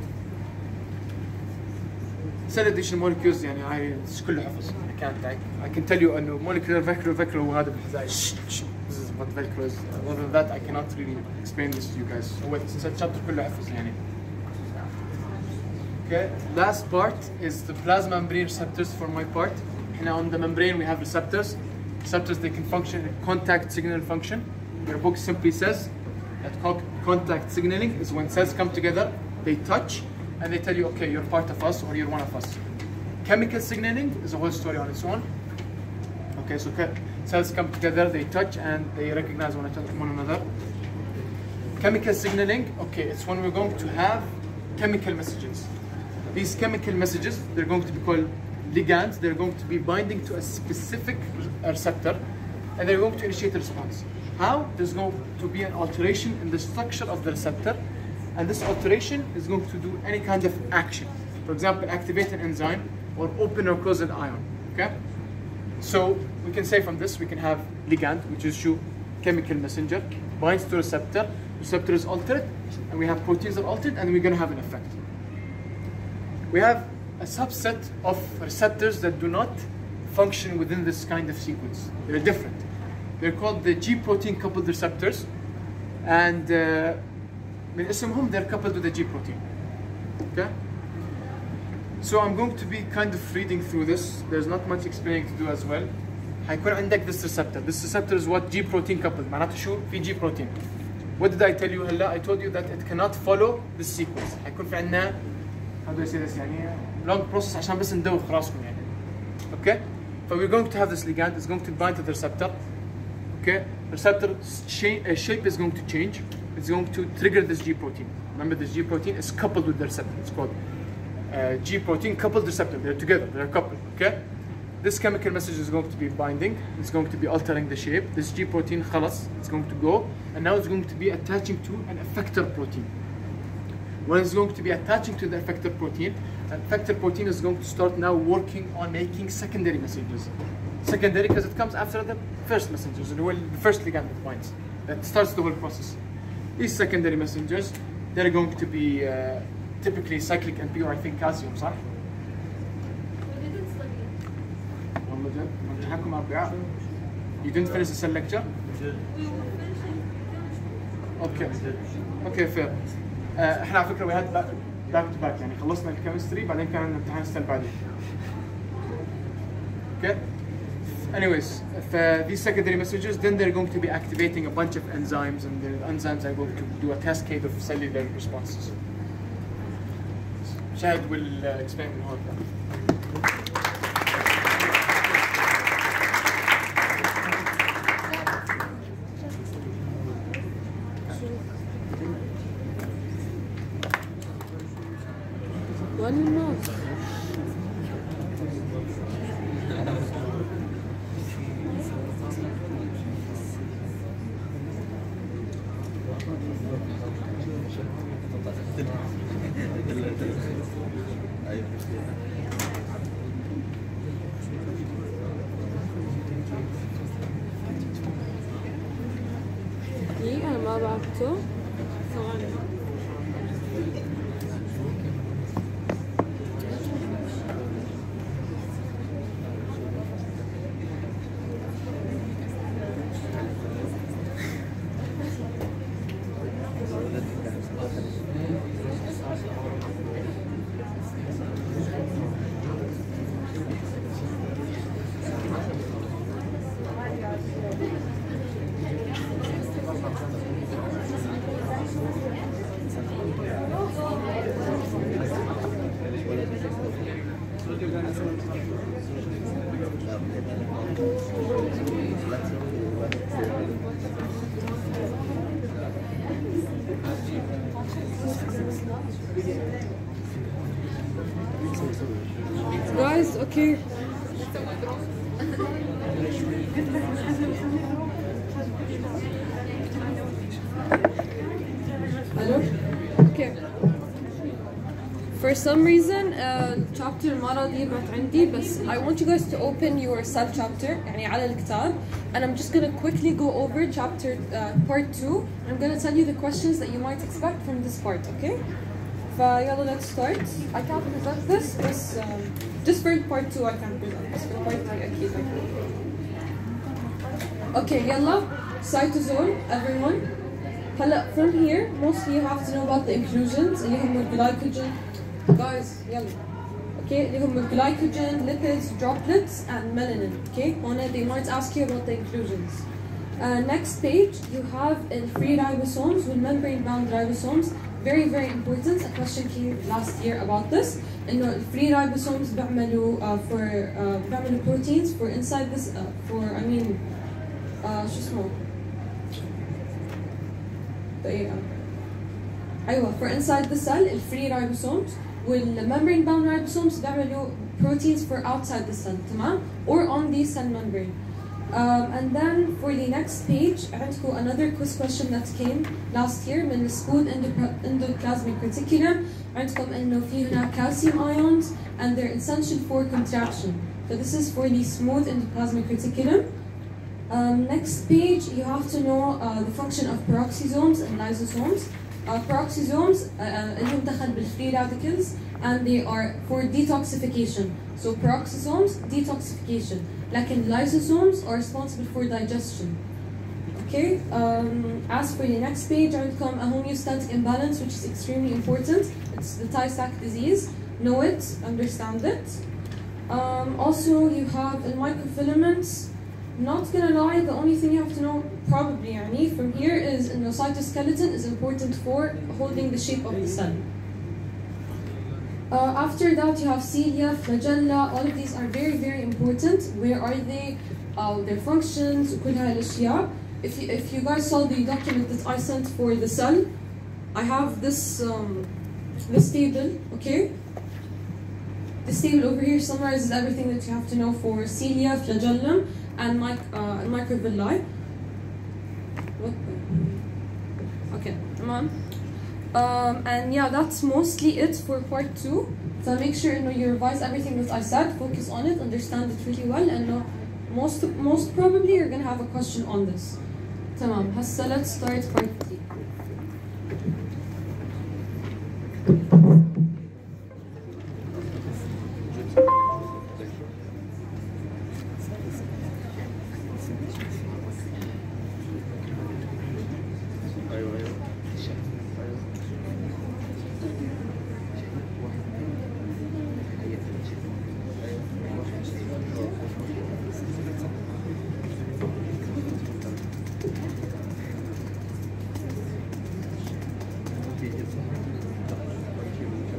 Cell addition molecules يعني هاي كله حفظ. I can tell you إنه molecular Velcro وهذا بالحزاية. This is what Velcro is. Other than that I cannot really explain this to you guys. Since the chapter كله حفظ يعني. Okay, last part is the plasma membrane receptors for my part. Now on the membrane we have receptors. Receptors, they can function in contact signal function. Your book simply says that contact signaling is when cells come together, they touch, and they tell you, okay, you're part of us or you're one of us. Chemical signaling is a whole story on its own. Okay, so cells come together, they touch, and they recognize one another. Chemical signaling, okay, it's when we're going to have chemical messages. These chemical messages, they're going to be called ligands. They're going to be binding to a specific receptor, and they're going to initiate a response. How? There's going to be an alteration in the structure of the receptor, and this alteration is going to do any kind of action. For example, activate an enzyme or open or close an ion. Okay? So we can say from this we can have ligand, which is chemical messenger, binds to receptor, receptor is altered, and we have proteins that are altered, and we're going to have an effect. We have a subset of receptors that do not function within this kind of sequence. They're different. They're called the G protein coupled receptors, and من اسمهم they're coupled with the G protein. Okay? So I'm going to be kind of reading through this. There's not much explaining to do as well. هيكون عندك this receptor. This receptor is what? G protein coupled. معناته شو؟ في G protein. What did I tell you هلا? I told you that it cannot follow this sequence. هيكون في عندنا how do I say this يعني long process عشان بس ندوخ راسكم يعني. Okay? So we're going to have this ligand. It's going to bind to the receptor. Okay? Receptor shape is going to change. It's going to trigger this G protein. Remember, this G protein is coupled with the receptor. It's called G protein coupled receptor. They're together. They're coupled. Okay? This chemical message is going to be binding. It's going to be altering the shape. This G protein, خلاص, it's going to go, and now it's going to be attaching to an effector protein. When it's going to be attaching to the effector protein, the effector protein is going to start now working on making secondary messages. Secondary because it comes after the first messengers, the first ligand that binds. That starts the whole process. These secondary messengers, they're going to be typically cyclic and pure, I think calcium, صح? You didn't finish the cell lecture? Okay. Okay, fair. احنا على فكرة we had back to back يعني خلصنا الكيمستري بعدين كان عندنا امتحان السنة بعدين. Okay. Anyways, if these secondary messages, then they're going to be activating a bunch of enzymes, and the enzymes are going to do a cascade of cellular responses. Shahd will explain more of that. أنا ما بعرفته. Guys, okay. Hello? Okay. For some reason chapter المرة دي بقت عندي بس I want you guys to open your cell chapter يعني على الكتاب and I'm just gonna quickly go over chapter part 2. I'm gonna tell you the questions that you might expect from this part, okay? فيلا let's start. I can't present this بس just for part 2 I can't present بس for part 3 أكيد. Okay, يلا cytosol everyone. هلا from here mostly you have to know about the inclusions اللي هم glycogen. Guys, يلا. Okay, اللي هم glycogen, lipids, droplets, and melanin. Okay, هنا they might ask you about the inclusions. Next page, you have in free ribosomes with membrane-bound ribosomes. Very, very important. A question came last year about this. إنه free ribosomes بيعملوا بيعملوا proteins for inside this for I mean شو اسمه؟ دقيقة. أيوة for inside the cell free ribosomes والmembrane bound ribosomes بيعملوا proteins for outside the cell تمام or on the cell membrane. And then for the next page عندكم another quiz question that came last year من smooth endoplasmic reticulum. عندكم إنه في هنا calcium ions and they're essential for contraction. So this is for the smooth endoplasmic reticulum. Next page, you have to know the function of peroxisomes and lysosomes. Peroxisomes لهم دخل بالfree radicals and they are for detoxification. So peroxisomes, detoxification. لكن lysosomes are responsible for digestion. Okay. As for the next page, عندكم a homeostatic imbalance which is extremely important. It's the Tay-Sachs disease. Know it, understand it. Also, you have in microfilaments. Not gonna lie, the only thing you have to know probably يعني from here is the cytoskeleton is important for holding the shape of the cell. After that you have cilia, flagella, all of these are very, very important. Where are they? Their functions, كل هاي الأشياء. If you guys saw the document that I sent for the cell, I have this table, okay? This table over here summarizes everything that you have to know for cilia, flagellum, and microvilli. Okay, come on. And yeah, that's mostly it for part 2. So make sure you revise everything that I said, focus on it, understand it really well, and most probably you're gonna have a question on this. Tamam. Hassa, let's start part 3.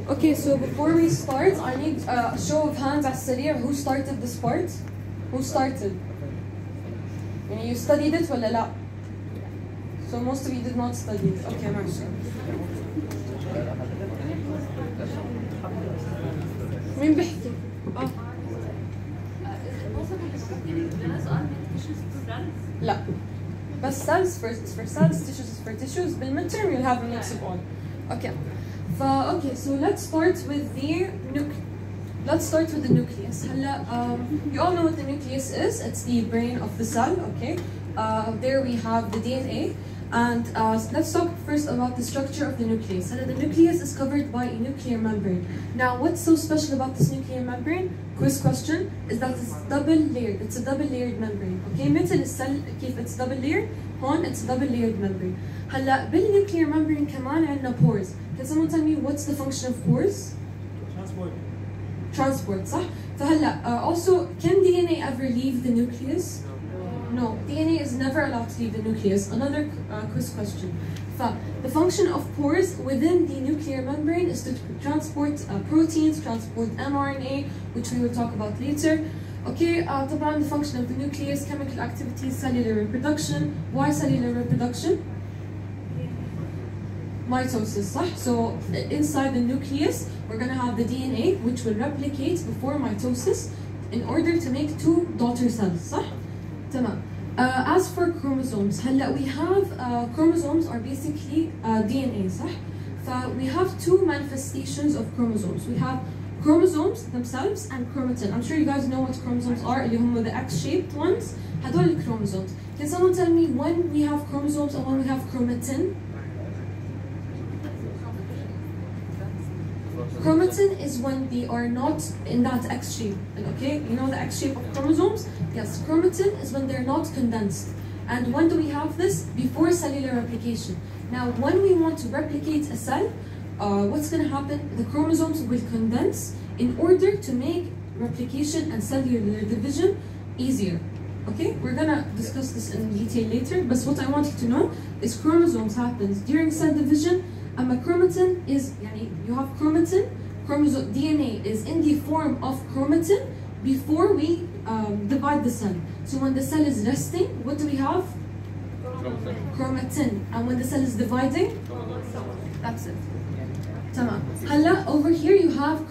Okay, so before we start, I need a show of hands على السريع. Who started this part? Who started? يعني you studied it ولا لا? So most of you did not study it. Okay, ماشي. مين بيحكي؟ لا. But cells first, for cells, tissues is for tissues. بالmidterm you'll have a mix of all. Okay. Okay, so let's start with the nucleus. You all know what the nucleus is. It's the brain of the cell. Okay. There we have the DNA, and let's talk first about the structure of the nucleus. The nucleus is covered by a nuclear membrane. Now, what's so special about this nuclear membrane? Quiz question is that it's double layered. It's a double layered membrane. Okay, مثل السل كيف it's double layered. هون it's double layered membrane. هلا بالnuclear membrane كمان عندنا pores. Can someone tell me what's the function of pores? Transport. transport صح؟ فهلا also can DNA ever leave the nucleus? No, DNA is never allowed to leave the nucleus. Another quiz question. The function of pores within the nuclear membrane is to transport proteins, transport mRNA, which we will talk about later. Okay, طبعا the function of the nucleus, chemical activity, cellular reproduction. Why cellular reproduction? Mitosis, صح? So inside the nucleus, we're going to have the DNA, which will replicate before mitosis in order to make two daughter cells, صح? تمام. As for chromosomes, هلا we have chromosomes are basically DNA, صح? We have two manifestations of chromosomes. We have chromosomes themselves and chromatin. I'm sure you guys know what chromosomes are. اللي هم the X-shaped ones. هدول chromosomes. Can someone tell me when we have chromosomes and when we have chromatin? Chromatin is when they are not in that X shape. Okay, you know the X shape of chromosomes? Yes, chromatin is when they're not condensed. And when do we have this? Before cellular replication. Now, when we want to replicate a cell, what's going to happen? The chromosomes will condense in order to make replication and cellular division easier. Okay, we're going to discuss this in detail later, but what I want you to know is chromosomes happens during cell division. Chromatin is, you have chromatin, DNA is in the form of chromatin before we divide the cell. So when the cell is resting, what do we have? Chromatin. And when the cell is dividing? That's it. Tamam. Hala, over here you have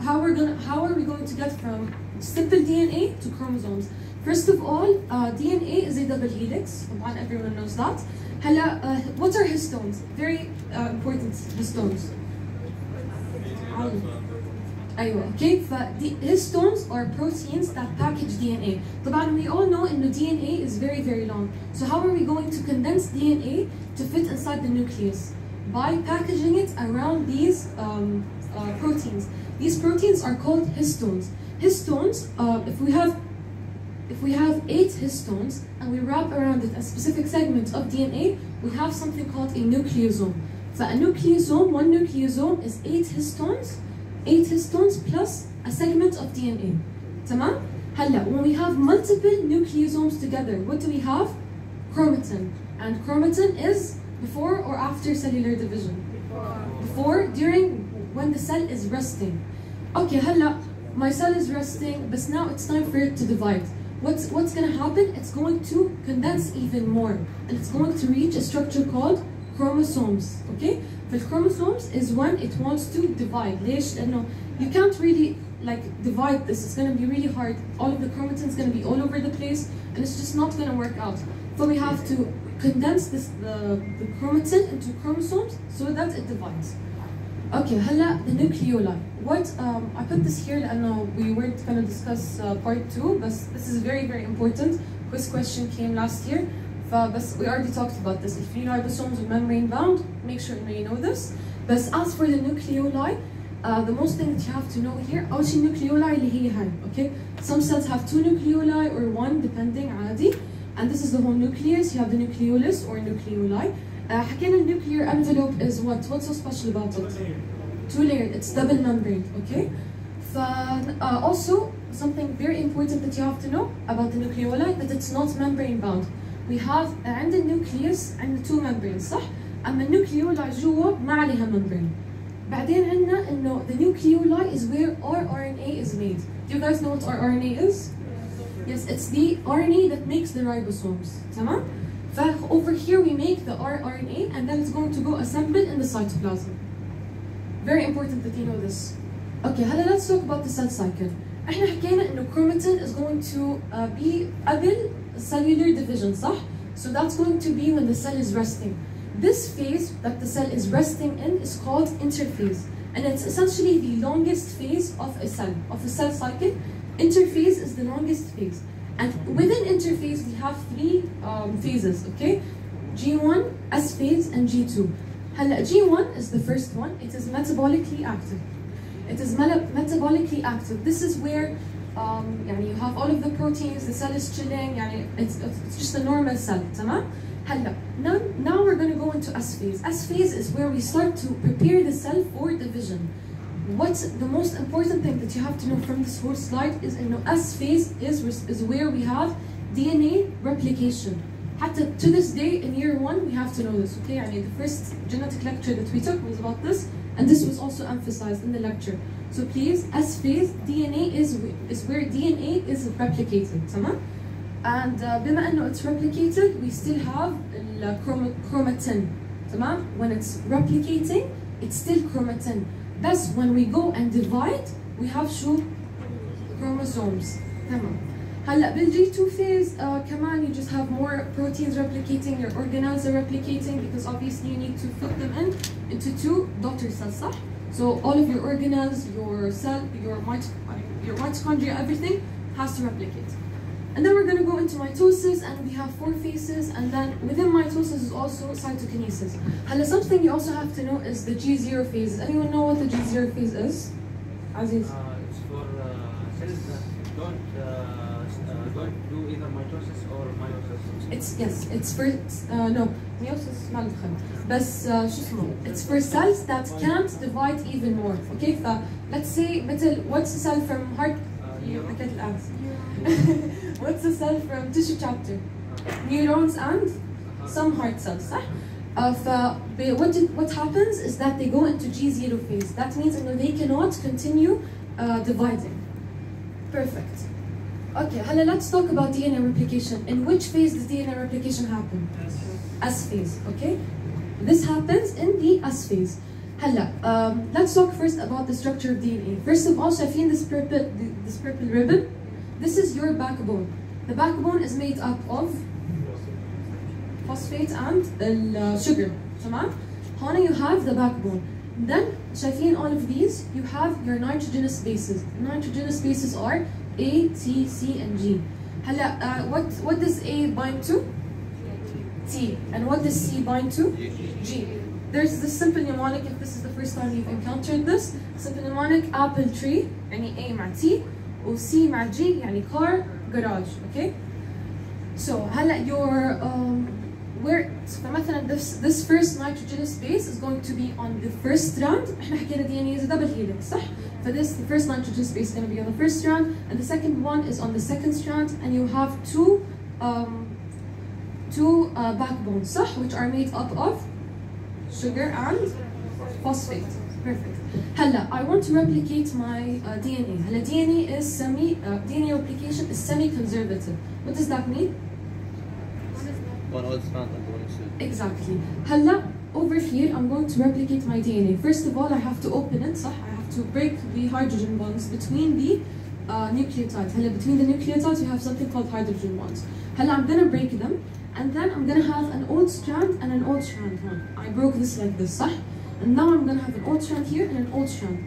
how are we going to get from simple DNA to chromosomes? First of all, DNA is a double helix. Everyone knows that. Hala, what are histones? Very important histones. Okay, the histones are proteins that package DNA. طبعا we all know that DNA is very, very long. So how are we going to condense DNA to fit inside the nucleus? By packaging it around these proteins. These proteins are called histones. Histones, if we have 8 histones and we wrap around it a specific segment of DNA, we have something called a nucleosome. So a nucleosome, one nucleosome is 8 histones plus a segment of DNA. Tamam? Hala, when we have multiple nucleosomes together, what do we have? Chromatin. And chromatin is before or after cellular division? Before, during, when the cell is resting. Okay, hala, my cell is resting, but now it's time for it to divide. What's going to happen? It's going to condense even more, and it's going to reach a structure called chromosomes. Okay? The chromosomes is when it wants to divide. ليش؟ لأنه you can't really divide this. It's going to be really hard. All of the chromatin is going to be all over the place, and it's just not going to work out. So we have to condense the chromatin into chromosomes so that it divides. Okay, هلا the nucleoli. What I put this here لأنه we weren't going to discuss part 2, but this is very, very important. Quiz question came last year. But we already talked about this. If you know ribosomes are membrane bound, make sure you know this. But as for the nucleoli, the most thing that you have to know here, أول شيء nucleoli اللي هي هاي, okay? Some cells have 2 nucleoli or 1 depending عادي. And this is the whole nucleus. You have the nucleolus or nucleoli. حكينا nuclear envelope is what? What's so special about it? 2-layered. It's double membrane, okay? Also, something very important that you have to know about the nucleoli, that it's not membrane bound. We have عند النيوكليوس عندنا 2 membranes صح؟ أما النيوكليولاي جوا ما عليها membrane. بعدين عندنا إنه the nucleoli is where our RNA is made. Do you guys know what our RNA is? Yes, it's the RNA that makes the ribosomes. تمام؟ Over here we make the rRNA and then it's going to go assembled in the cytoplasm. Very important that you know this. Okay, هلا let's talk about the cell cycle. احنا حكينا إنه chromatin is going to be قبل cellular division, صح? So that's going to be when the cell is resting. This phase that the cell is resting in is called interphase. And it's essentially the longest phase of a cell cycle. Interphase is the longest phase. And within interphase, we have 3 phases, okay? G1, S phase, and G2. G1 is the first one. It is metabolically active. It is metabolically active. This is where you have all of the proteins, the cell is chilling, it's just a normal cell, تمام? Now we're going to go into S phase. S phase is where we start to prepare the cell for division. what's the most important thing that you have to know from this whole slide is إنه S phase is where we have DNA replication. حتى to this day in year 1 we have to know this, okay? يعني the first genetic lecture that we took was about this, and this was also emphasized in the lecture. So please, S phase, DNA is where DNA is replicated, تمام? And بما إنه it's replicated, we still have chromatin, تمام? When it's replicating, it's still chromatin. Thus, when we go and divide, we have شو؟ chromosomes, تمام? هلا بالG2 phase كمان you just have more proteins replicating, your organelles are replicating because obviously you need to fit them into 2 daughter cells, صح? So all of your organelles, your cell, your mitochondria, everything has to replicate. And then we're going to go into mitosis, and we have 4 phases, and then within mitosis is also cytokinesis. هلا something you also have to know is the G0 phase. Anyone know what the G0 phase is? Aziz? It's for cells that don't do either mitosis or meiosis. It's for no meiosis ما ندخل بس شو اسمه it's for cells that can't divide even more. Okay, let's say مثل what's a cell from heart حكيت الأمس what's a cell from tissue chapter? Neurons and some heart cells, صح؟ What happens is that they go into G0 phase. That means they cannot continue dividing. Perfect. Okay, هلا let's talk about DNA replication. In which phase does DNA replication happen? S phase, okay? This happens in the S phase. هلا let's talk first about the structure of DNA. First of all, شايفين this purple ribbon? This is your backbone. The backbone is made up of phosphate and sugar, تمام? هنا you have the backbone. Then شايفين all of these, you have your nitrogenous bases. The nitrogenous bases are A, T, C, and G. هلا what does A bind to? T. And what does C bind to? G. There's this simple mnemonic if this is the first time you've encountered this. Simple mnemonic apple tree يعني A مع T و C مع G يعني car garage. Okay? So هلا your where فمثلا this first nitrogenous base is going to be on the first strand. احنا حكينا DNA is a double helix, صح؟ For this, the first nitrogenous base is going to be on the first strand, and the second one is on the second strand, and you have two backbones, صح? Which are made up of sugar and phosphate. Perfect. هلا, I want to replicate my DNA. هلا, DNA replication is semi-conservative. What does that mean? One old strand and one should. Exactly. هلا, over here, I'm going to replicate my DNA. First of all, I have to open it, صح? To break the hydrogen bonds between the nucleotides. Between the nucleotides, we have something called hydrogen bonds. I'm gonna break them, and then I'm gonna have an old strand and an old strand. I broke this like this, صح? And now I'm gonna have an old strand here and an old strand.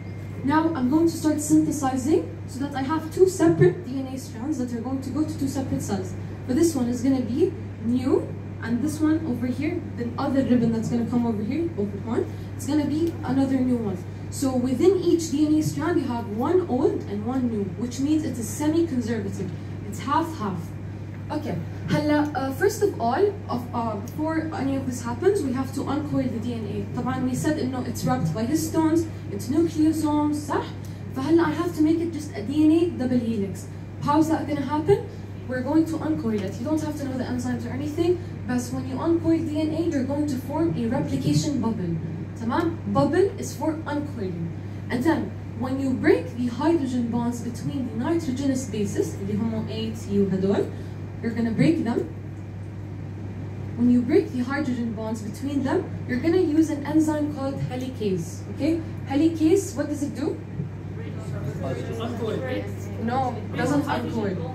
Now I'm going to start synthesizing so that I have 2 separate DNA strands that are going to go to 2 separate cells. But this one is gonna be new, and this one over here, the other ribbon that's gonna come over here, over one, it's gonna be another new one. So within each DNA strand, you have 1 old and 1 new, which means it is semi-conservative. It's half-half. Okay. First of all, before any of this happens, we have to uncoil the DNA. طبعا we said it's wrapped by histones, it's nucleosomes, صح? فهلا I have to make it just a DNA double helix. How's that going to happen? We're going to uncoil it. You don't have to know the enzymes or anything, but when you uncoil DNA, you're going to form a replication bubble. تمام? Bubble is for uncoiling. And then, when you break the hydrogen bonds between the nitrogenous bases, اللي هم A, T وهدول, you're going to break them. When you break the hydrogen bonds between them, you're going to use an enzyme called helicase. Okay? Helicase, what does it do? No, it doesn't uncoil.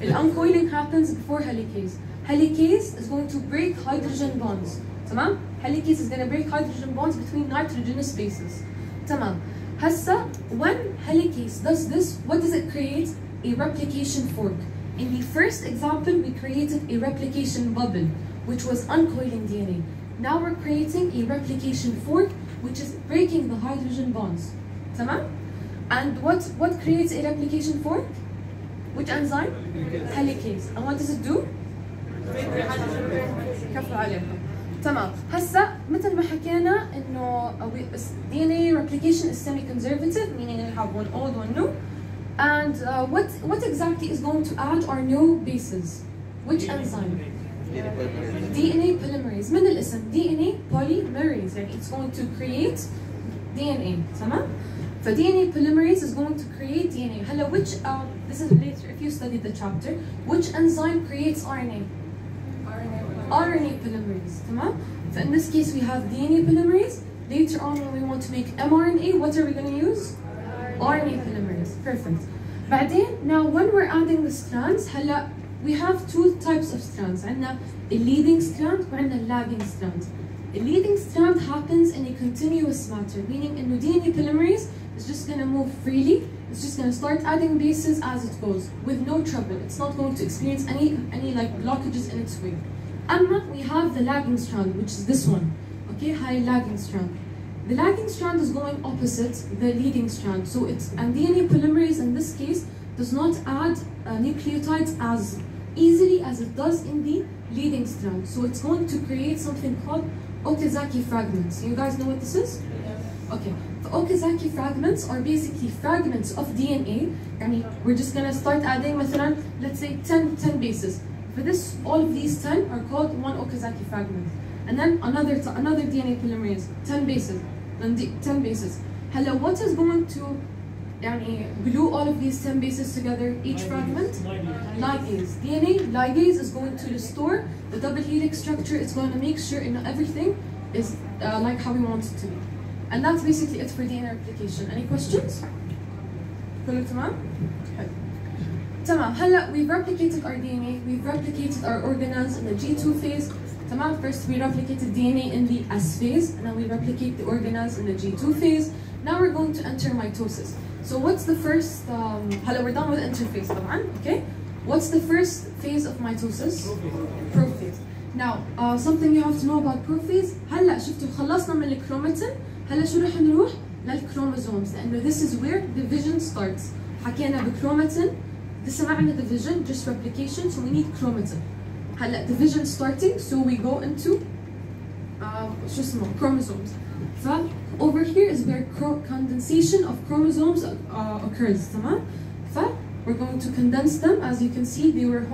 The uncoiling happens before helicase. Helicase is going to break hydrogen bonds. تمام؟ Helicase is going to break hydrogen bonds between nitrogenous bases. تمام. هسا, when helicase does this, what does it create? A replication fork. In the first example, we created a replication bubble, which was uncoiling DNA. Now we're creating a replication fork, which is breaking the hydrogen bonds. تمام? And what creates a replication fork? Which enzyme? Helicase. And what does it do? كفو عليكم. تمام. هسا مثل ما حكينا انه DNA replication is semi-conservative, meaning we have one old, one new. And what exactly is going to add our new bases? Which enzyme? DNA polymerase. من الاسم DNA polymerase. يعني it's going to create DNA. تمام. So DNA polymerase is going to create DNA. Hello, which this is later if you study the chapter. Which enzyme creates RNA? RNA polymerase. تمام. So in this case we have DNA polymerase. Later on when we want to make mRNA, what are we going to use? RNA polymerase. Perfect. بعدين now when we're adding the strands هلا we have two types of strands. عندنا a leading strand وعندنا a lagging strand. A leading strand happens in a continuous manner, meaning إنه DNA polymerase is just going to move freely. It's just going to start adding bases as it goes with no trouble. It's not going to experience any like blockages in its way. And we have the lagging strand, which is this one. Okay, high lagging strand. The lagging strand is going opposite the leading strand. So and DNA polymerase in this case does not add nucleotides as easily as it does in the leading strand. So it's going to create something called Okazaki fragments. You guys know what this is? Yes. Okay. The Okazaki fragments are basically fragments of DNA. I mean, we're just gonna start adding, مثلا, let's say 10 bases. For this, all of these 10 are called one Okazaki fragment. And then another DNA polymerase, 10 bases, then 10 bases. Hello, what is going to glue all of these 10 bases together, each fragment? Ligase. DNA ligase is going to restore the double helix structure. It's going to make sure everything is like how we want it to be. And that's basically it for DNA replication. Any questions? كله تمام؟ حلو. تمام. هلا we've replicated our DNA, we've replicated our organelles in the G2 phase. تمام. First we replicated DNA in the S phase, and then we replicate the organelles in the G2 phase. Now we're going to enter mitosis. So what's the first? هلا we're done with interphase طبعا. Okay. What's the first phase of mitosis? Prophase. Now something you have to know about prophase. هلا شفتوا خلصنا من الكروماتين. هلا شو رح نروح للكروموزومز لأنه this is where division starts. حكينا بكروماتين. لسه ما عندنا division, just replication, so we need chromatin. هلا division starting, so we go into شو اسمه chromosomes. ف over here is where condensation of chromosomes occurs. تمام؟ ف we're going to condense them. As you can see, they were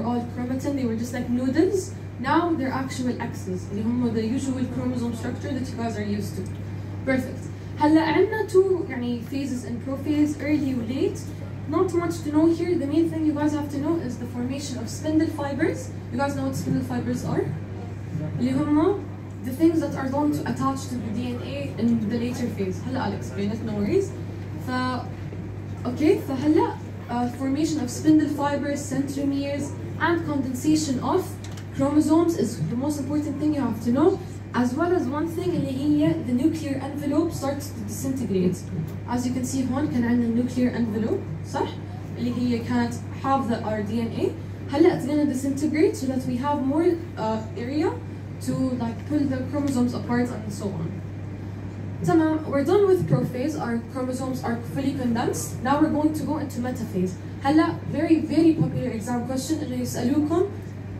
all chromatin. They were just like noodles. Now they're actual X's. اللي هم the usual chromosome structure that you guys are used to. Perfect. هلا عندنا two phases in prophase, early and late. Not much to know here. The main thing you guys have to know is the formation of spindle fibers. You guys know what spindle fibers are? اللي هم the things that are going to attach to the DNA in the later phase. هلا I'll explain it, no worries. Okay, فهلا formation of spindle fibers, centromeres, and condensation of chromosomes is the most important thing you have to know. As well as one thing اللي هي the nuclear envelope starts to disintegrate. As you can see هون كان عندنا nuclear envelope صح؟ اللي هي كانت حافظة our DNA. هلا it's gonna disintegrate so that we have more area to like pull the chromosomes apart and so on. تمام. We're done with prophase. Our chromosomes are fully condensed. Now we're going to go into metaphase. هلا very popular exam question اللي يسألوكم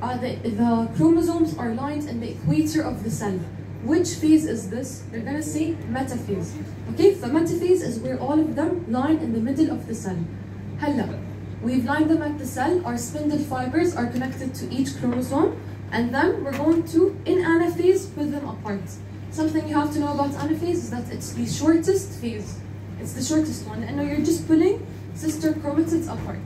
the chromosomes are lined in the equator of the cell. Which phase is this? They're gonna say metaphase. Okay, so metaphase is where all of them line in the middle of the cell. Halla, we've lined them at the cell. Our spindle fibers are connected to each chromosome, and then we're going to, in anaphase, pull them apart. Something you have to know about anaphase is that it's the shortest phase. It's the shortest one, and you're just pulling sister chromatids apart.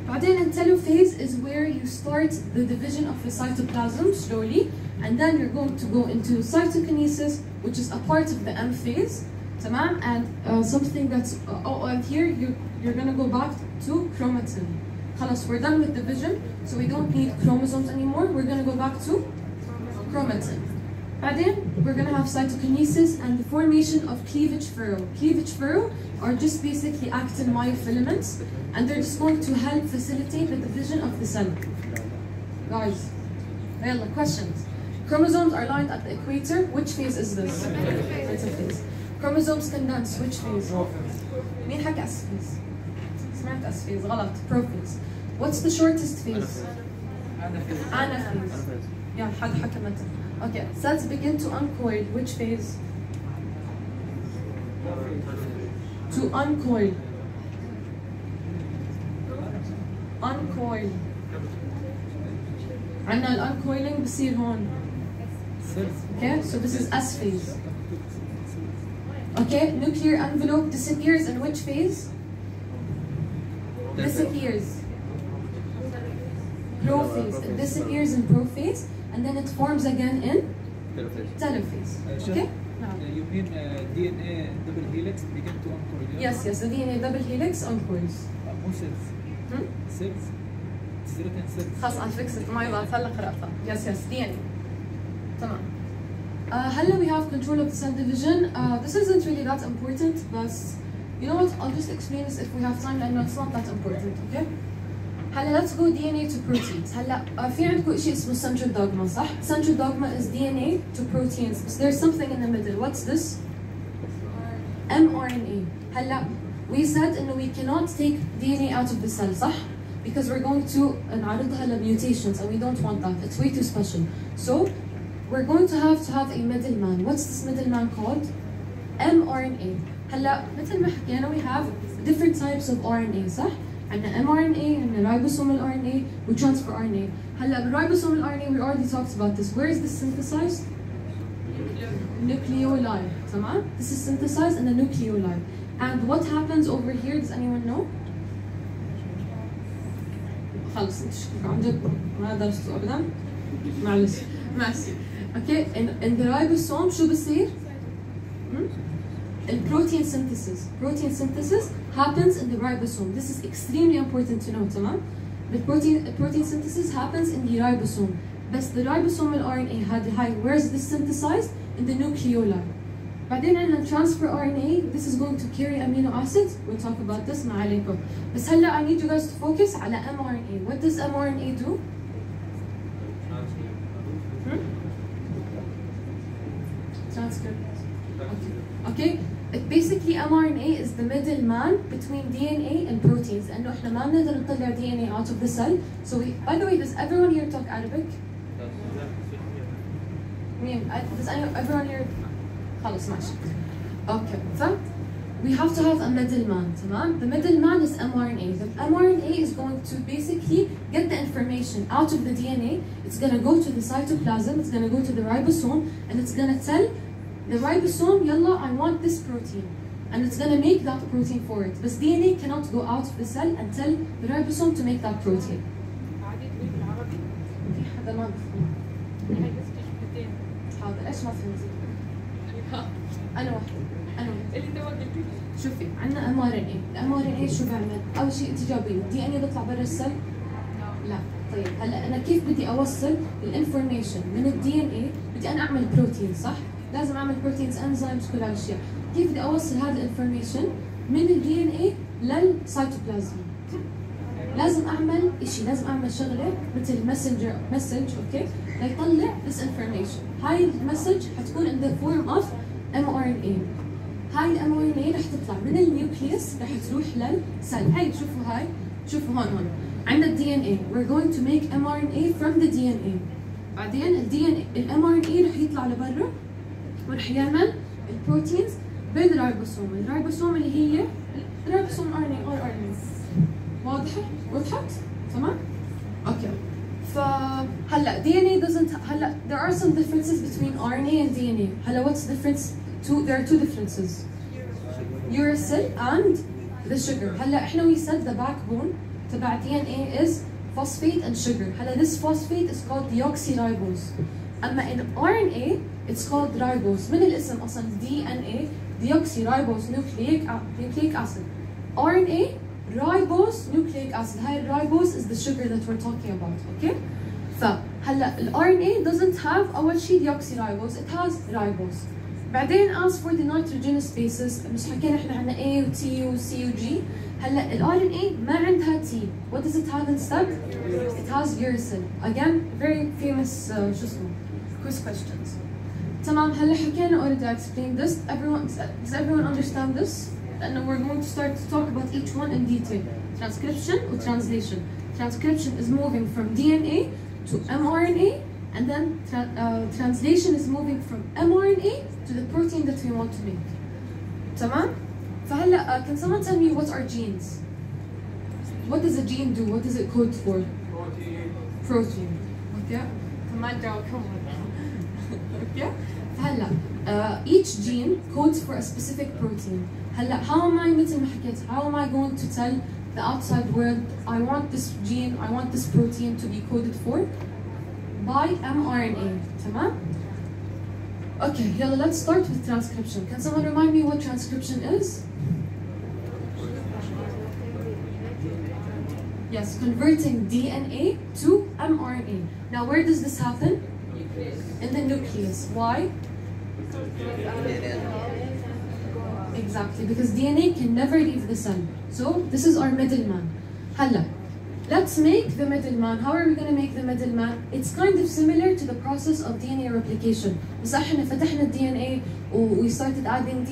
بعدين in telophase is where you start the division of the cytoplasm slowly, and then you're going to go into cytokinesis, which is a part of the M phase. تمام? And something that's and here you're gonna go back to chromatin. خلاص, we're done with division, so we don't need chromosomes anymore. We're gonna go back to chromatin. بعدين we're gonna have cytokinesis and the formation of cleavage furrow. Cleavage furrow are just basically actin myofilaments, and they're just going to help facilitate the division of the cell. Guys, yalla, questions. Chromosomes are lined at the equator. Which phase is this? Metaphase. Chromosomes condense. Which phase? مين حكى أسفيز؟ سمعت أسفيز غلط. Prophase. What's the shortest phase? Anaphase. Yeah, حد حكى متى. Okay, cells begin to uncoil. Which phase? To uncoil. Uncoil. عندنا الانكويلينج بصير هون. Okay, so this is S phase. Okay, nuclear envelope disappears in which phase? Disappears. Prophase. It disappears in prophase and then it forms again in telophase. Okay? You mean DNA double helix begin to uncoil? Yes, the DNA double helix uncoils. مو cells. Cells. It's written cells. خلاص I fixed it. My bad. هلا قرأتها. Yes, DNA. تمام. هلا we have control of the cell division. This isn't really that important, but you know what? I'll just explain this if we have time. لأنه it's not that important. Okay? هلا let's go DNA to proteins. هلا في عندكم شيء اسمه central dogma صح؟ Central dogma is DNA to proteins. But there's something in the middle. What's this? mRNA. هلا we said إنه we cannot take DNA out of the cell صح؟ Because we're going to نعرضها لmutations and we don't want that. It's way too special. So we're going to have a middleman. What's this middleman called? mRNA. هلا مثل ما حكينا we have different types of RNA صح؟ عندنا mRNA, عندنا ribosomal RNA, we transfer RNA. هلا ribosomal RNA we already talked about this. Where is this synthesized? Nucleoli. تمام؟ This is synthesized in the nucleoli. And what happens over here? Does anyone know? خلص انت عن جد ما درستوا ابدا؟ معلش ماشي. Okay, in the ribosome شو بصير؟ protein synthesis. Protein synthesis happens in the ribosome. This is extremely important to know, تمام؟ The protein synthesis happens in the ribosome. But the ribosomal RNA where is this synthesized? In the nucleoli. بعدين عندنا transfer RNA. This is going to carry amino acids. We'll talk about this ما عليكم. بس هلا I need you guys to focus على mRNA. What does mRNA do? Transcript. Okay. Basically mRNA is the middleman between DNA and proteins. لأنه إحنا ما بنقدر نطلع DNA out of the cell. So by the way, does everyone here talk Arabic? Does everyone here? خلاص ماشي. Okay. So we have to have a middleman. تمام? The middleman is mRNA. The mRNA is going to basically get the information out of the DNA. It's going to go to the cytoplasm. It's going to go to the ribosome, and it's going to tell the ribosome, yalla, I want this protein. And it's going to make that protein for it. But DNA cannot go out of the cell and tell the ribosome to make that protein. حاضر ايش ما فهمتي؟ انا واحدة شوفي عندنا mRNA. mRNA شو بيعمل؟ أول شيء أنت جاوبيني DNA بيطلع برا السل؟ لا. طيب هلا أنا كيف بدي أوصل الانفورميشن من DNA؟ بدي أنا أعمل بروتين صح؟ لازم اعمل بروتينز انزيمز كل هالاشياء. كيف بدي اوصل هذا الانفورميشن من الدي ان اي للسيتوبلازم؟ لازم اعمل شيء، لازم اعمل شغله مثل مسج اوكي ليطلع this information. هاي المسج حتكون in the form of mRNA. هاي الmRNA رح تطلع من النيوكليوس رح تروح للسيل. هاي شوفوا هون عندنا الدي ان اي. we're going to make mRNA from the DNA. بعدين الmRNA رح يطلع لبرا ورح يعمل البروتينز بالرايبوسوم. الرايبوسوم اللي هي الرايبوسوم RNA. وضحت؟ تمام؟ اوكي. فهلا DNA doesn't هلا there are some differences between RNA and DNA. هلا what's the difference? There are two differences. Uracil and the sugar. هلا احنا we said the backbone تبع DNA is phosphate and sugar. هلا this phosphate is called deoxyribose. أما in RNA it's called ribose. من الاسم أصلا DNA deoxyribose nucleic acid. RNA ribose nucleic acid. هاي ribose is the sugar that we're talking about. Okay? فهلا ال RNA doesn't have أول شيء deoxyribose. It has ribose. بعدين as for the nitrogenous bases مش حكينا احنا عندنا A و T و C و G. هلا ال RNA ما عندها T. What does it have instead? It has uracil. Again, very famous شو اسمه quiz questions. تمام. هلا حكينا already I explained this. Does everyone understand this? لأنه we're going to start to talk about each one in detail. Transcription و translation. Transcription is moving from DNA to mRNA and then translation is moving from mRNA to the protein that we want to make. تمام؟ فهلا can someone tell me what are genes? What does a gene do? What does it code for? Protein. Okay. كمان جاوب كمان. Okay. فهلا each gene codes for a specific protein. هلا how am I مثل ما حكيت how am I going to tell the outside world I want this gene, I want this protein to be coded for? By mRNA. تمام؟ Okay, يلا let's start with transcription. Can someone remind me what transcription is? Yes, converting DNA to mRNA. Now, where does this happen? In the nucleus. Why? Exactly, because DNA can never leave the cell. So, this is our middleman. Halla. Let's make the middleman. How are we going to make the middleman? It's kind of similar to the process of DNA replication. بس احنا فتحنا DNA we started adding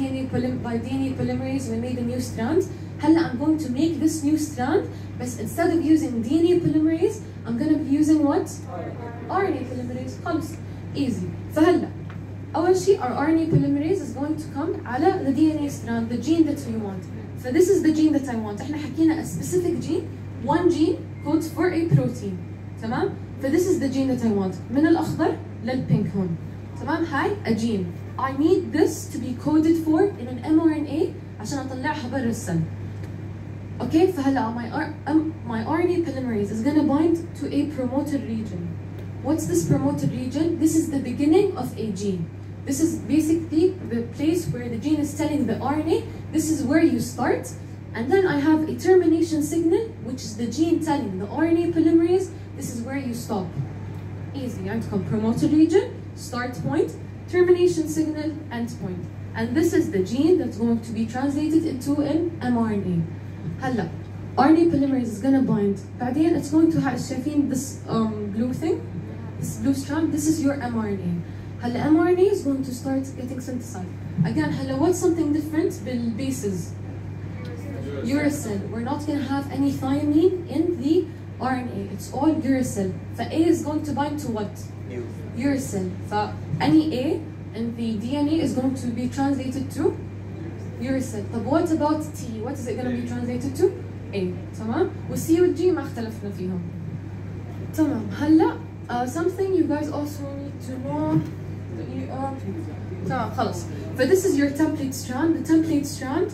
by DNA polymerase we made a new strand. هلا I'm going to make this new strand, but instead of using DNA polymerase, I'm going to be using what? RNA polymerase. خلص. Easy. فهلا أول شيء our RNA polymerase is going to come على the DNA strand, the gene that we want. So this is the gene that I want. احنا حكينا a specific gene. One gene codes for a protein. تمام؟ this is the gene that I want. من الأخضر للpink هون. تمام؟ هاي a gene. I need this to be coded for in an mRNA عشان أطلعها برا السل. Okay, فهلا my RNA polymerase is going to bind to a promoter region. What's this promoter region? This is the beginning of a gene. This is basically the place where the gene is telling the RNA, this is where you start. And then I have a termination signal, which is the gene telling the RNA polymerase, this is where you stop. Easy, عندكم promoter region, start point, termination signal, end point. And this is the gene that's going to be translated into an mRNA. هلا RNA polymerase is going to bind. بعدين it's going to have شايفين this blue thing, this blue strand. This is your mRNA. هلا mRNA is going to start getting synthesized. Again, هلا what's something different بالbases? Uracil. We're not going to have any thymine in the RNA. It's all uracil. So A is going to bind to what? Uracil. So any A in the DNA is going to be translated to uracil. But what about T? What is it going to be translated to? A. تمام؟ والC والG ما اختلفنا فيهم. تمام. هلا something you guys also need to know. تمام خلص. So this is your template strand. The template strand.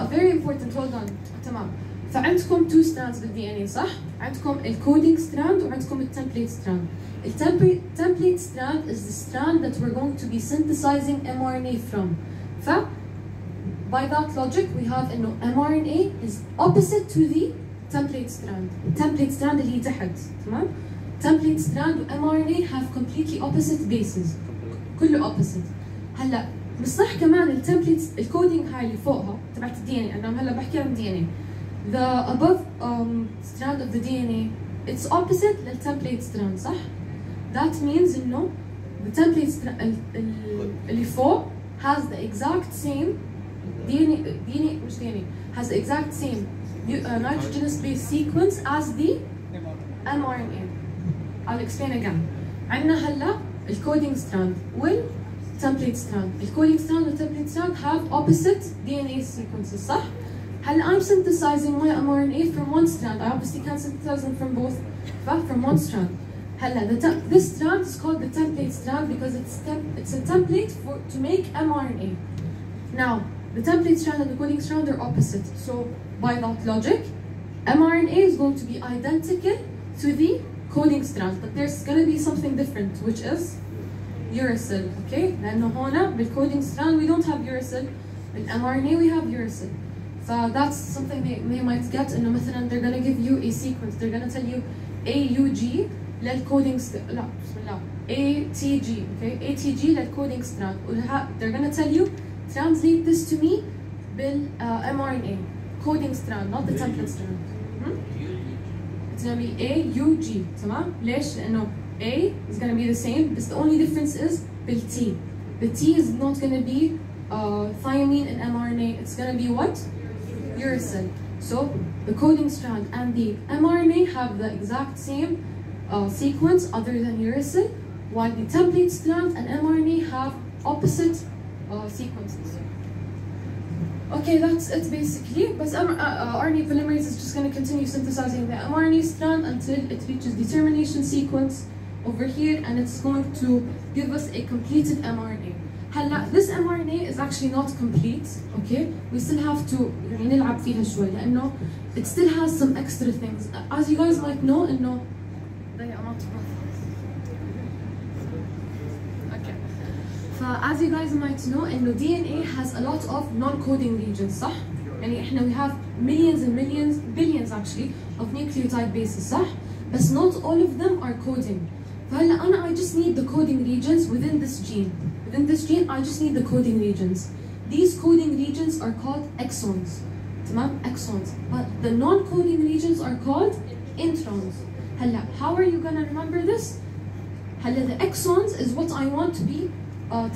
Very important. Hold on. تمام. فعندكم two strands بالDNA صح؟ عندكم الcoding strand وعندكم الtemplate strand. Template strand is the strand that we're going to be synthesizing mRNA from. By that logic, we have إنه mRNA is opposite to the template strand. Template strand اللي تحت. تمام؟ Template strand و mRNA have completely opposite bases. كله opposite. هلا بس صح كمان التمبليتس الكودينج هاي اللي فوقها تبعت DNA. أنا هلا بحكي عن DNA. The above strand of the DNA it's opposite للtemplate strand صح؟ That means إنه the template strand اللي فوق has the exact same DNA مش DNA has the exact same nitrogenous base sequence as the mRNA. I'll explain again. عندنا هلا الcoding strand والtemplate strand. الcoding strand والtemplate strand have opposite DNA sequences صح؟ هلا I'm synthesizing my mRNA from one strand. I obviously can't synthesize them from both, but from one strand. هلا this strand is called the template strand because it's a template to make mRNA. Now the template strand and the coding strand are opposite. So by that logic, mRNA is going to be identical to the coding strand, but there's going to be something different, which is uracil. Okay? لأنه هنا بالcoding strand we don't have uracil. بالmRNA we have uracil. So that's something they might get. إنه مثلا they're going to give you a sequence. They're going to tell you AUG للcoding لا بسم الله ATG. Okay? ATG للcoding strand. They're going to tell you translate this to me بالmRNA coding strand, not the template strand. It's going to be AUG. تمام؟ ليش؟ لأنه A is going to be the same, but the only difference is بالT. The T is not going to be thymine in mRNA. It's going to be what? Uracil. So the coding strand and the mRNA have the exact same sequence other than uracil, while the template strand and mRNA have opposite sequences. Okay, that's it basically. But RNA polymerase is just going to continue synthesizing the mRNA strand until it reaches the termination sequence over here, and it's going to give us a completed mRNA. This mRNA is actually not complete, okay? We still have to نلعب فيها شوي لأنه it still has some extra things. As you guys might know, إنه okay. As you guys might know, إنه DNA has a lot of non-coding regions, صح؟ يعني إحنا we have millions and millions, billions actually, of nucleotide bases, صح؟ But not all of them are coding. فهلا I just need the coding regions within this gene. Within this gene, I just need the coding regions. These coding regions are called exons. تمام? Exons. But the non-coding regions are called introns. هلا, how are you gonna remember this? هلا, the exons is what I want to be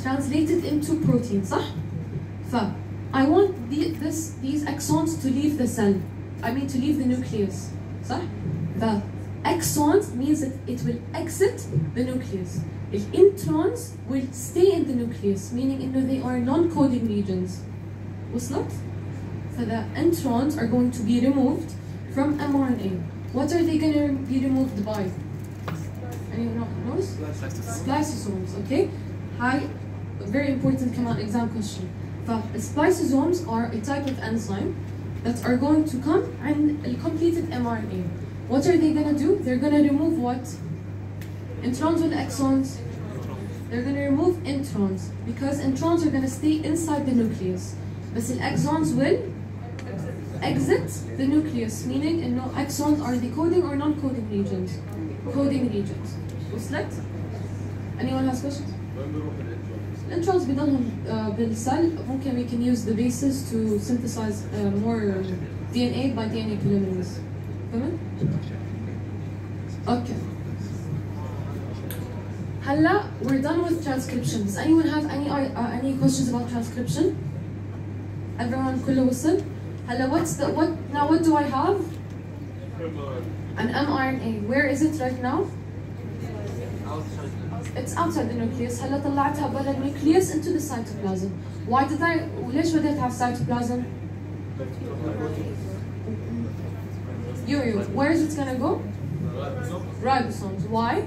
translated into protein, صح? I want these exons to leave the cell. I mean to leave the nucleus, صح? Exons means that it will exit the nucleus. The introns will stay in the nucleus, meaning they are non-coding regions. وصلت? So the introns are going to be removed from mRNA. What are they going to be removed by? Anyone knows? Spliceosomes, okay? Hi, very important exam question. Spliceosomes are a type of enzyme that are going to come and completed mRNA. What are they going to do? They're going to remove what? Introns or exons? They're going to remove introns because introns are going to stay inside the nucleus. But the exons will exit the nucleus, meaning exons are the coding or non-coding regions. Coding regions. وصلت? Anyone has questions? Introns بيضلهم بالcell. ممكن we can use the bases to synthesize more DNA by DNA polymerase. Okay. Halla, we're done with transcription. Does anyone have any questions about transcription? Everyone كله وصل? Halla, what do I have? An mRNA. Where is it right now? It's outside the nucleus. هلا طلعتها برا النيوكليوس into the cytoplasm. Why did I? وليش بديتها في cytoplasm? Where is it gonna go? Ribosomes. Why?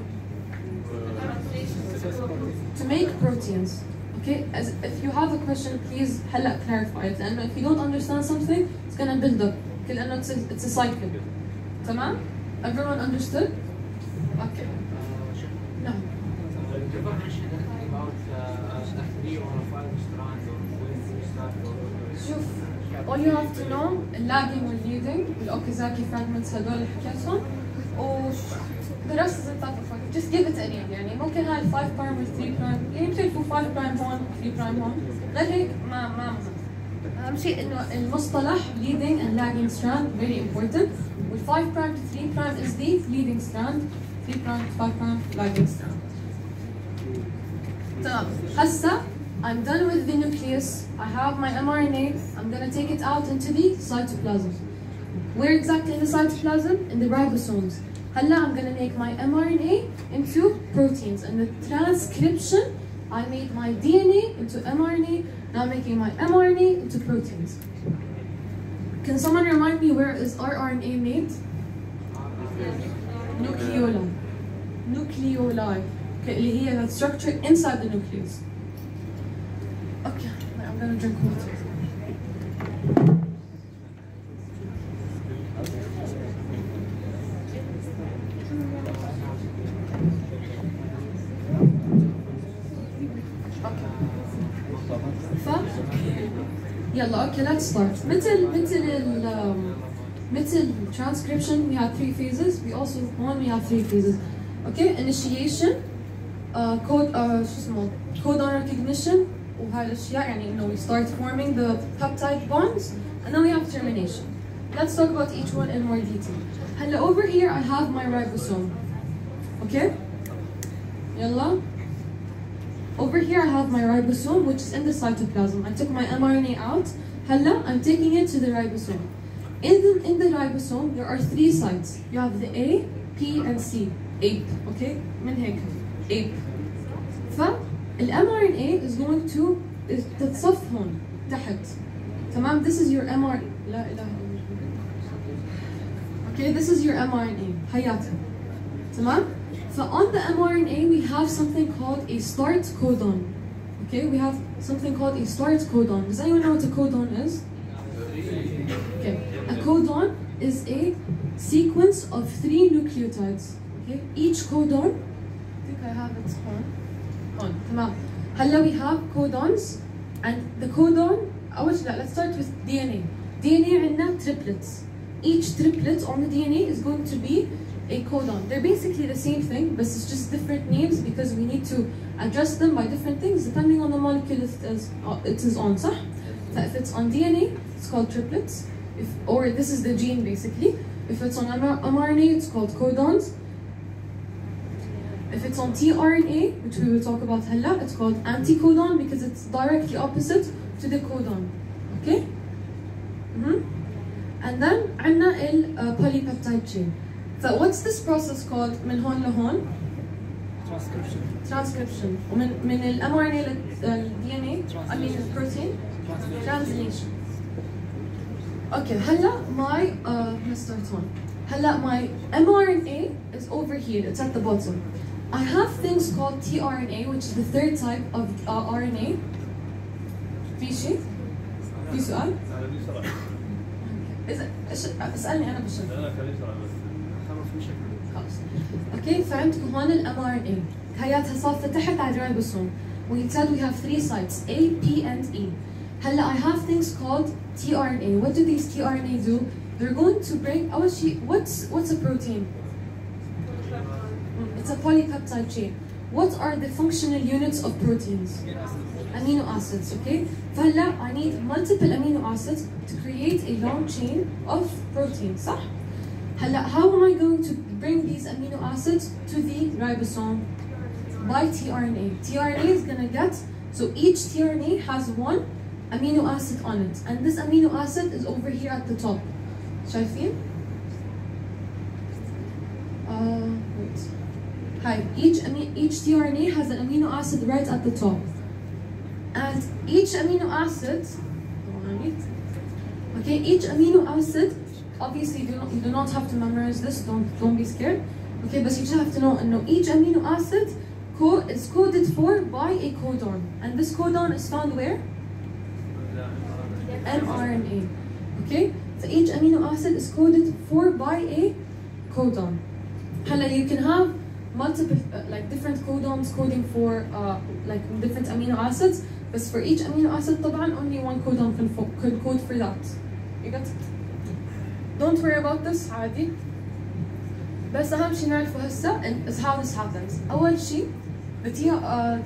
To make proteins. Okay. If you have a question, please هلا clarify it. And if you don't understand something, it's gonna build up. لأنه it's a cycle. تمام? Everyone understood? Okay. No. شوف, all you have to know اللاجين والليدنج والأوكازاكي fragments هدول اللي حكيتهم the rest is a type of fragment. Just give it a name. يعني ممكن هاي 5 prime with 3 prime يعني بتعرفوا 5 prime هون 3 prime هون غير هيك ما أهم شيء إنه المصطلح leading and lagging strand very important. وال 5 prime to 3 prime is the leading strand, 3 prime to 5 prime lagging strand. تمام. هسا I'm done with the nucleus. I have my mRNA. I'm gonna take it out into the cytoplasm. Where exactly in the cytoplasm? In the ribosomes. Halla, I'm gonna make my mRNA into proteins. In the transcription, I made my DNA into mRNA. Now I'm making my mRNA into proteins. Can someone remind me where is our RNA made? Nucleoli. Nucleoli. Okay, اللي هي that structure inside the nucleus. Okay, I'm gonna drink water. يلا okay, let's start. مثل transcription we have 3 phases. We also we have 3 phases. Okay, initiation, codon recognition, وهاي الأشياء يعني إنه we start forming the peptide bonds, and then we have termination. Let's talk about each one in more detail. هلا over here I have my ribosome. Okay? يلا. Over here I have my ribosome, which is in the cytoplasm. I took my mRNA out. Halla, I'm taking it to the ribosome. In the ribosome, there are 3 sites. You have the A, P and C ape okay من هيك ape فال mRNA is going to تتصف هون تحت تمام this is your mRNA لا إله إلا الله okay this is your mRNA حياتها تمام So on the mRNA we have something called a start codon. Okay, we have something called a start codon. Does anyone know what a codon is? Okay, a codon is a sequence of 3 nucleotides. Okay, each codon, I think I have it on. تمام. هلا we have codons and the codon. Let's start with DNA. DNA عندنا triplets. Each triplet on the DNA is going to be a codon. They're basically the same thing, but it's just different names because we need to adjust them by different things depending on the molecule it is on, صح? So if it's on DNA, it's called triplets. Or this is the gene basically. If it's on mRNA, it's called codons. If it's on tRNA, which we will talk about هلا, it's called anticodon because it's directly opposite to the codon. Okay? And then عندنا polypeptide chain. So what's this process called من هون لهون؟ Transcription. ومن ال mRNA لل DNA I mean the protein translation. Okay, هلا let's start هون. هلا my mRNA is over here, it's at the bottom. I have things called tRNA, which is the third type of RNA. في شيء؟ في سؤال؟ اسألني أنا بشكل. خلاص. اوكي فعندكم هون ال mRNA هياتها صافة تحت على الريبوسوم. We said we have 3 sites A, P and E. هلا I have things called tRNA. What do these tRNA do? They're going to bring أول شيء what's a protein? It's a polypeptide chain. What are the functional units of proteins? Amino acids, okay? فهلا I need multiple amino acids to create a long chain of protein, صح؟ هلا how am I going to bring these amino acids to the ribosome? By tRNA. tRNA is gonna get, so each tRNA has 1 amino acid on it, and this amino acid is over here at the top. شايفين؟ Wait. Hi. Each tRNA has an amino acid right at the top, and each amino acid. Okay, each amino acid. Obviously, you do not have to memorize this. Don't be scared. Okay, but you just have to know. Each amino acid is coded for by a codon, and this codon is found where? mRNA. Okay, so each amino acid is coded for by a codon. Hala, you can have multiple like different codons coding for like different amino acids, but for each amino acid, طبعاً only one codon can code for that. You got it? Don't worry about this عادي. بس أهم شيء نعرفه هسه is how this happens. أول شيء the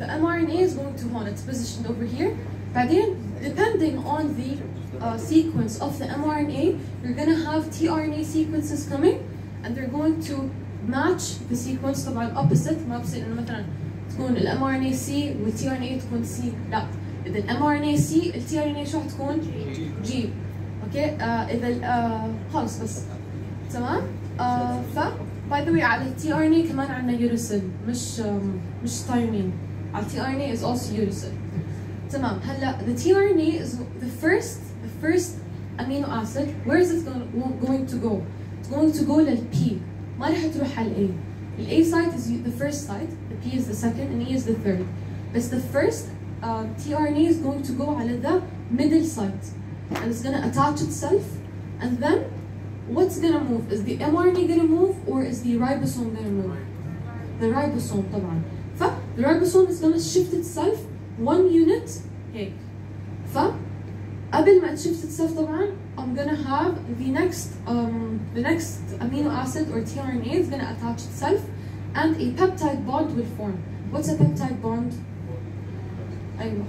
mRNA is going to هون, it's positioned over here. بعدين depending on the sequence of the mRNA, you're gonna have tRNA sequences coming, and they're going to match the sequence طبعا opposite. ما بصير إنه مثلا تكون ال mRNA C وال tRNA تكون C. لا. إذا ال mRNA C ال tRNA شو حتكون؟ G. اوكي اذا خلص بس تمام ف باي ذا واي على التي ار ان اي كمان عندنا يوريسل مش ثايمين. على التي ار ان اي is also uracil. تمام هلا the tRNA is the first amino acid. Where is it going to go? It's going to go لل P. ما رح تروح على ال A. ال A site is the first site, the P is the second, and E is the third. But the first tRNA is going to go على the middle site. And it's gonna attach itself, and then what's gonna move? Is the mRNA gonna move, or is the ribosome gonna move? The ribosome طبعا. The ribosome is gonna shift itself 1 unit هيك. قبل ما shift itself طبعا I'm gonna have the next amino acid or tRNA is gonna attach itself, and a peptide bond will form. What's a peptide bond?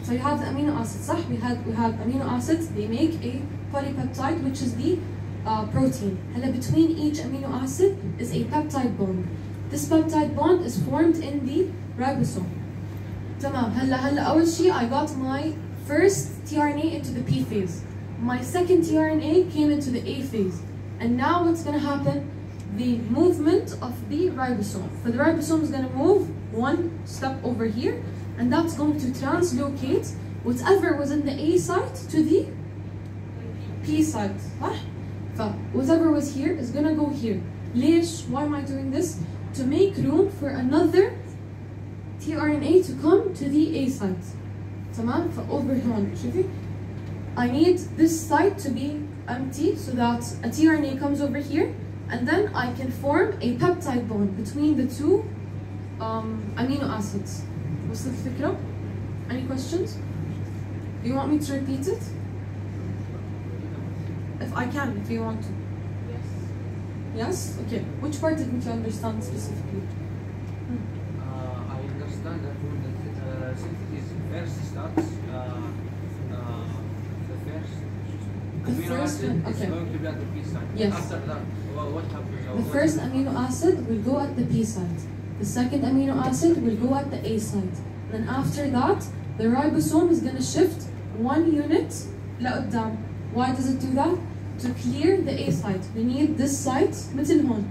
So you have the amino acids, صح? We have amino acids, they make a polypeptide, which is the protein. And between each amino acid is a peptide bond. This peptide bond is formed in the ribosome. تمام هلا أول شيء I got my first tRNA into the P phase. My second tRNA came into the A phase. And now what's gonna happen? the movement of the ribosome. So the ribosome is going to move one step over here, and that's going to translocate whatever was in the A site to the P site. صح؟ whatever was here is going to go here. ليش? Why am I doing this? To make room for another tRNA to come to the A site. تمام؟ فover هون شوفي. I need this site to be empty so that a tRNA comes over here, and then I can form a peptide bond between the two amino acids. وصلت الفكرة? Any questions? Do you want me to repeat it? If I can, if you want to. Yes. Yes? Okay. Which part didn't you understand specifically? I understand that when the synthesis first starts, the first amino acid is okay. going to be at the P site. Yes. After that, what happens? The first amino acid will go at the P site. The second amino acid will go at the A site. Then after that, the ribosome is going to shift one unit لقدام. Why does it do that? To clear the A site. We need this site مثل هون.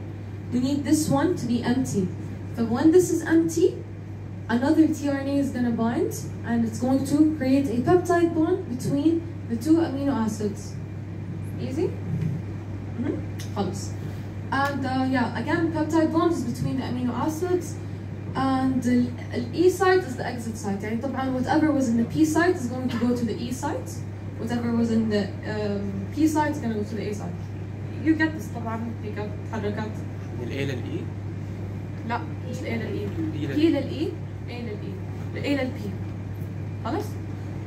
We need this one to be empty. So when this is empty, another tRNA is going to bind, and it's going to create a peptide bond between the two amino acids. Easy? خلاص. And yeah, again, peptide bond is between the amino acids, and the E site is the exit site. يعني طبعا whatever was in the P site is going to go to the E site. Whatever was in the P site is going to go to the A site. You get this طبعا. You get تحركات. من ال A لل E؟ لا مش ال A لل E. E P لل E, A لل E. ال A لل P. خلاص؟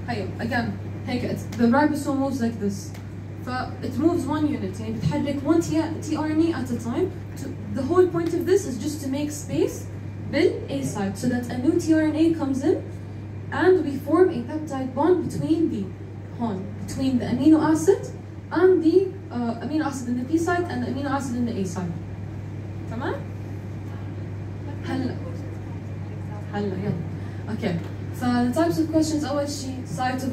هيو again هيك the ribosome moves like this. It moves one unit, يعني بتحرك one tRNA at a time. The whole point of this is just to make space بال A site so that a new tRNA comes in, and we form a peptide bond between the amino acid and the amino acid in the P site and the amino acid in the A site. تمام؟ هلا يلا. Okay. So the types of questions أول شيء site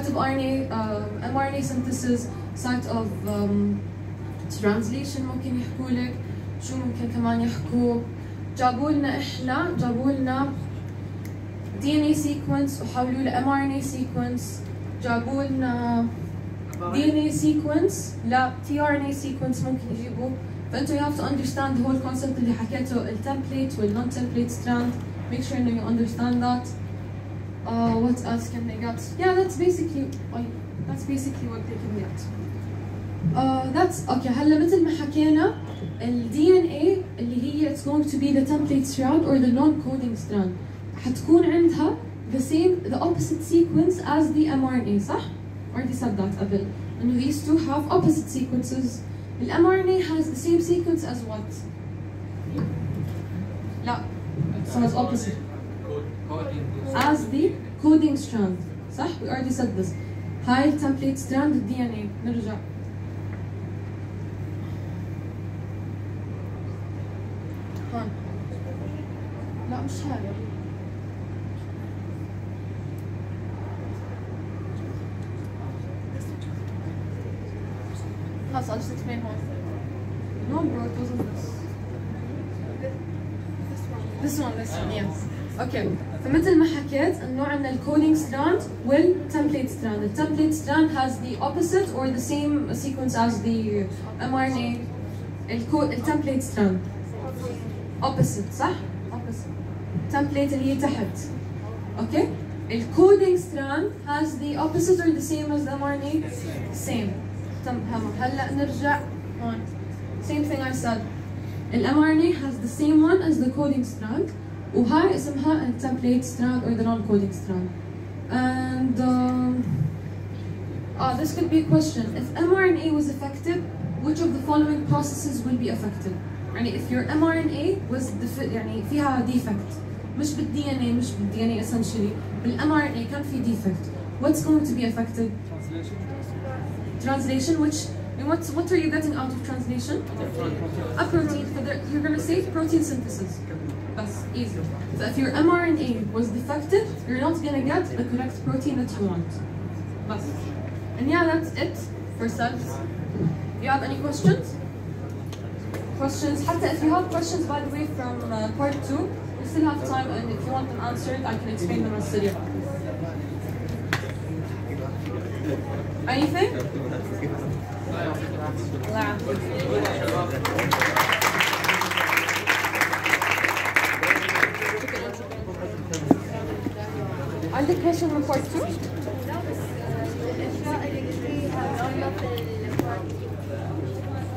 of RNA, mRNA synthesis, site of translation ممكن يحكوا لك، شو ممكن كمان يحكوا، جابوا لنا DNA sequence وحولوا له mRNA sequence، جابوا لنا DNA sequence لا tRNA sequence ممكن يجيبوا. فأنتوا you have to understand the whole concept اللي حكيته الtemplate والnon-template strand. Make sure you understand that. What else can they get? Yeah, that's basically what they can get. That's okay. هلا مثل ما حكينا ال DNA اللي هي it's going to be the template strand or the non-coding strand. حتكون عندها the opposite sequence as the mRNA صح؟ Already said that قبل. إنه these two have opposite sequences. The mRNA has the same sequence as what? لا. So it's opposite. As the coding strand. صح؟ We already said this. هاي التمبليت strand ال DNA. نرجع. هون. لا مش هاي. خلاص I'll just explain هون. No bro, it wasn't this. This one, yes. Okay. فمثل ما حكيت انه عندنا الكودينج ستراند والتمبليت ستراند. التمبليت ستراند has the opposite or the same sequence as the mRNA. التمبليت ستراند opposite صح؟ opposite. template اللي هي تحت. Okay. الكودينج ستراند has the opposite or the same as the mRNA. Same. هلا نرجع هون. Same thing I said. The mRNA has the same one as the coding strand. وهاي اسمها التمبليت strand or the non-coding strand. And this could be a question. If mRNA was affected, which of the following processes will be affected? يعني if your mRNA was يعني فيها defect مش بالDNA مش بالDNA essentially بالmRNA كان في defect. What's going to be affected? Translation, which what are you getting out of translation? A protein. You're going to say protein synthesis. That's easy. So if your mRNA was defective, you're not going to get the correct protein that you want. And yeah, that's it for cells. You have any questions? questions. حتى if you have questions, by the way, from part 2, we still have time, and if you want them answered, I can explain them as syllabus. Anything? لا. عندك question from part 2?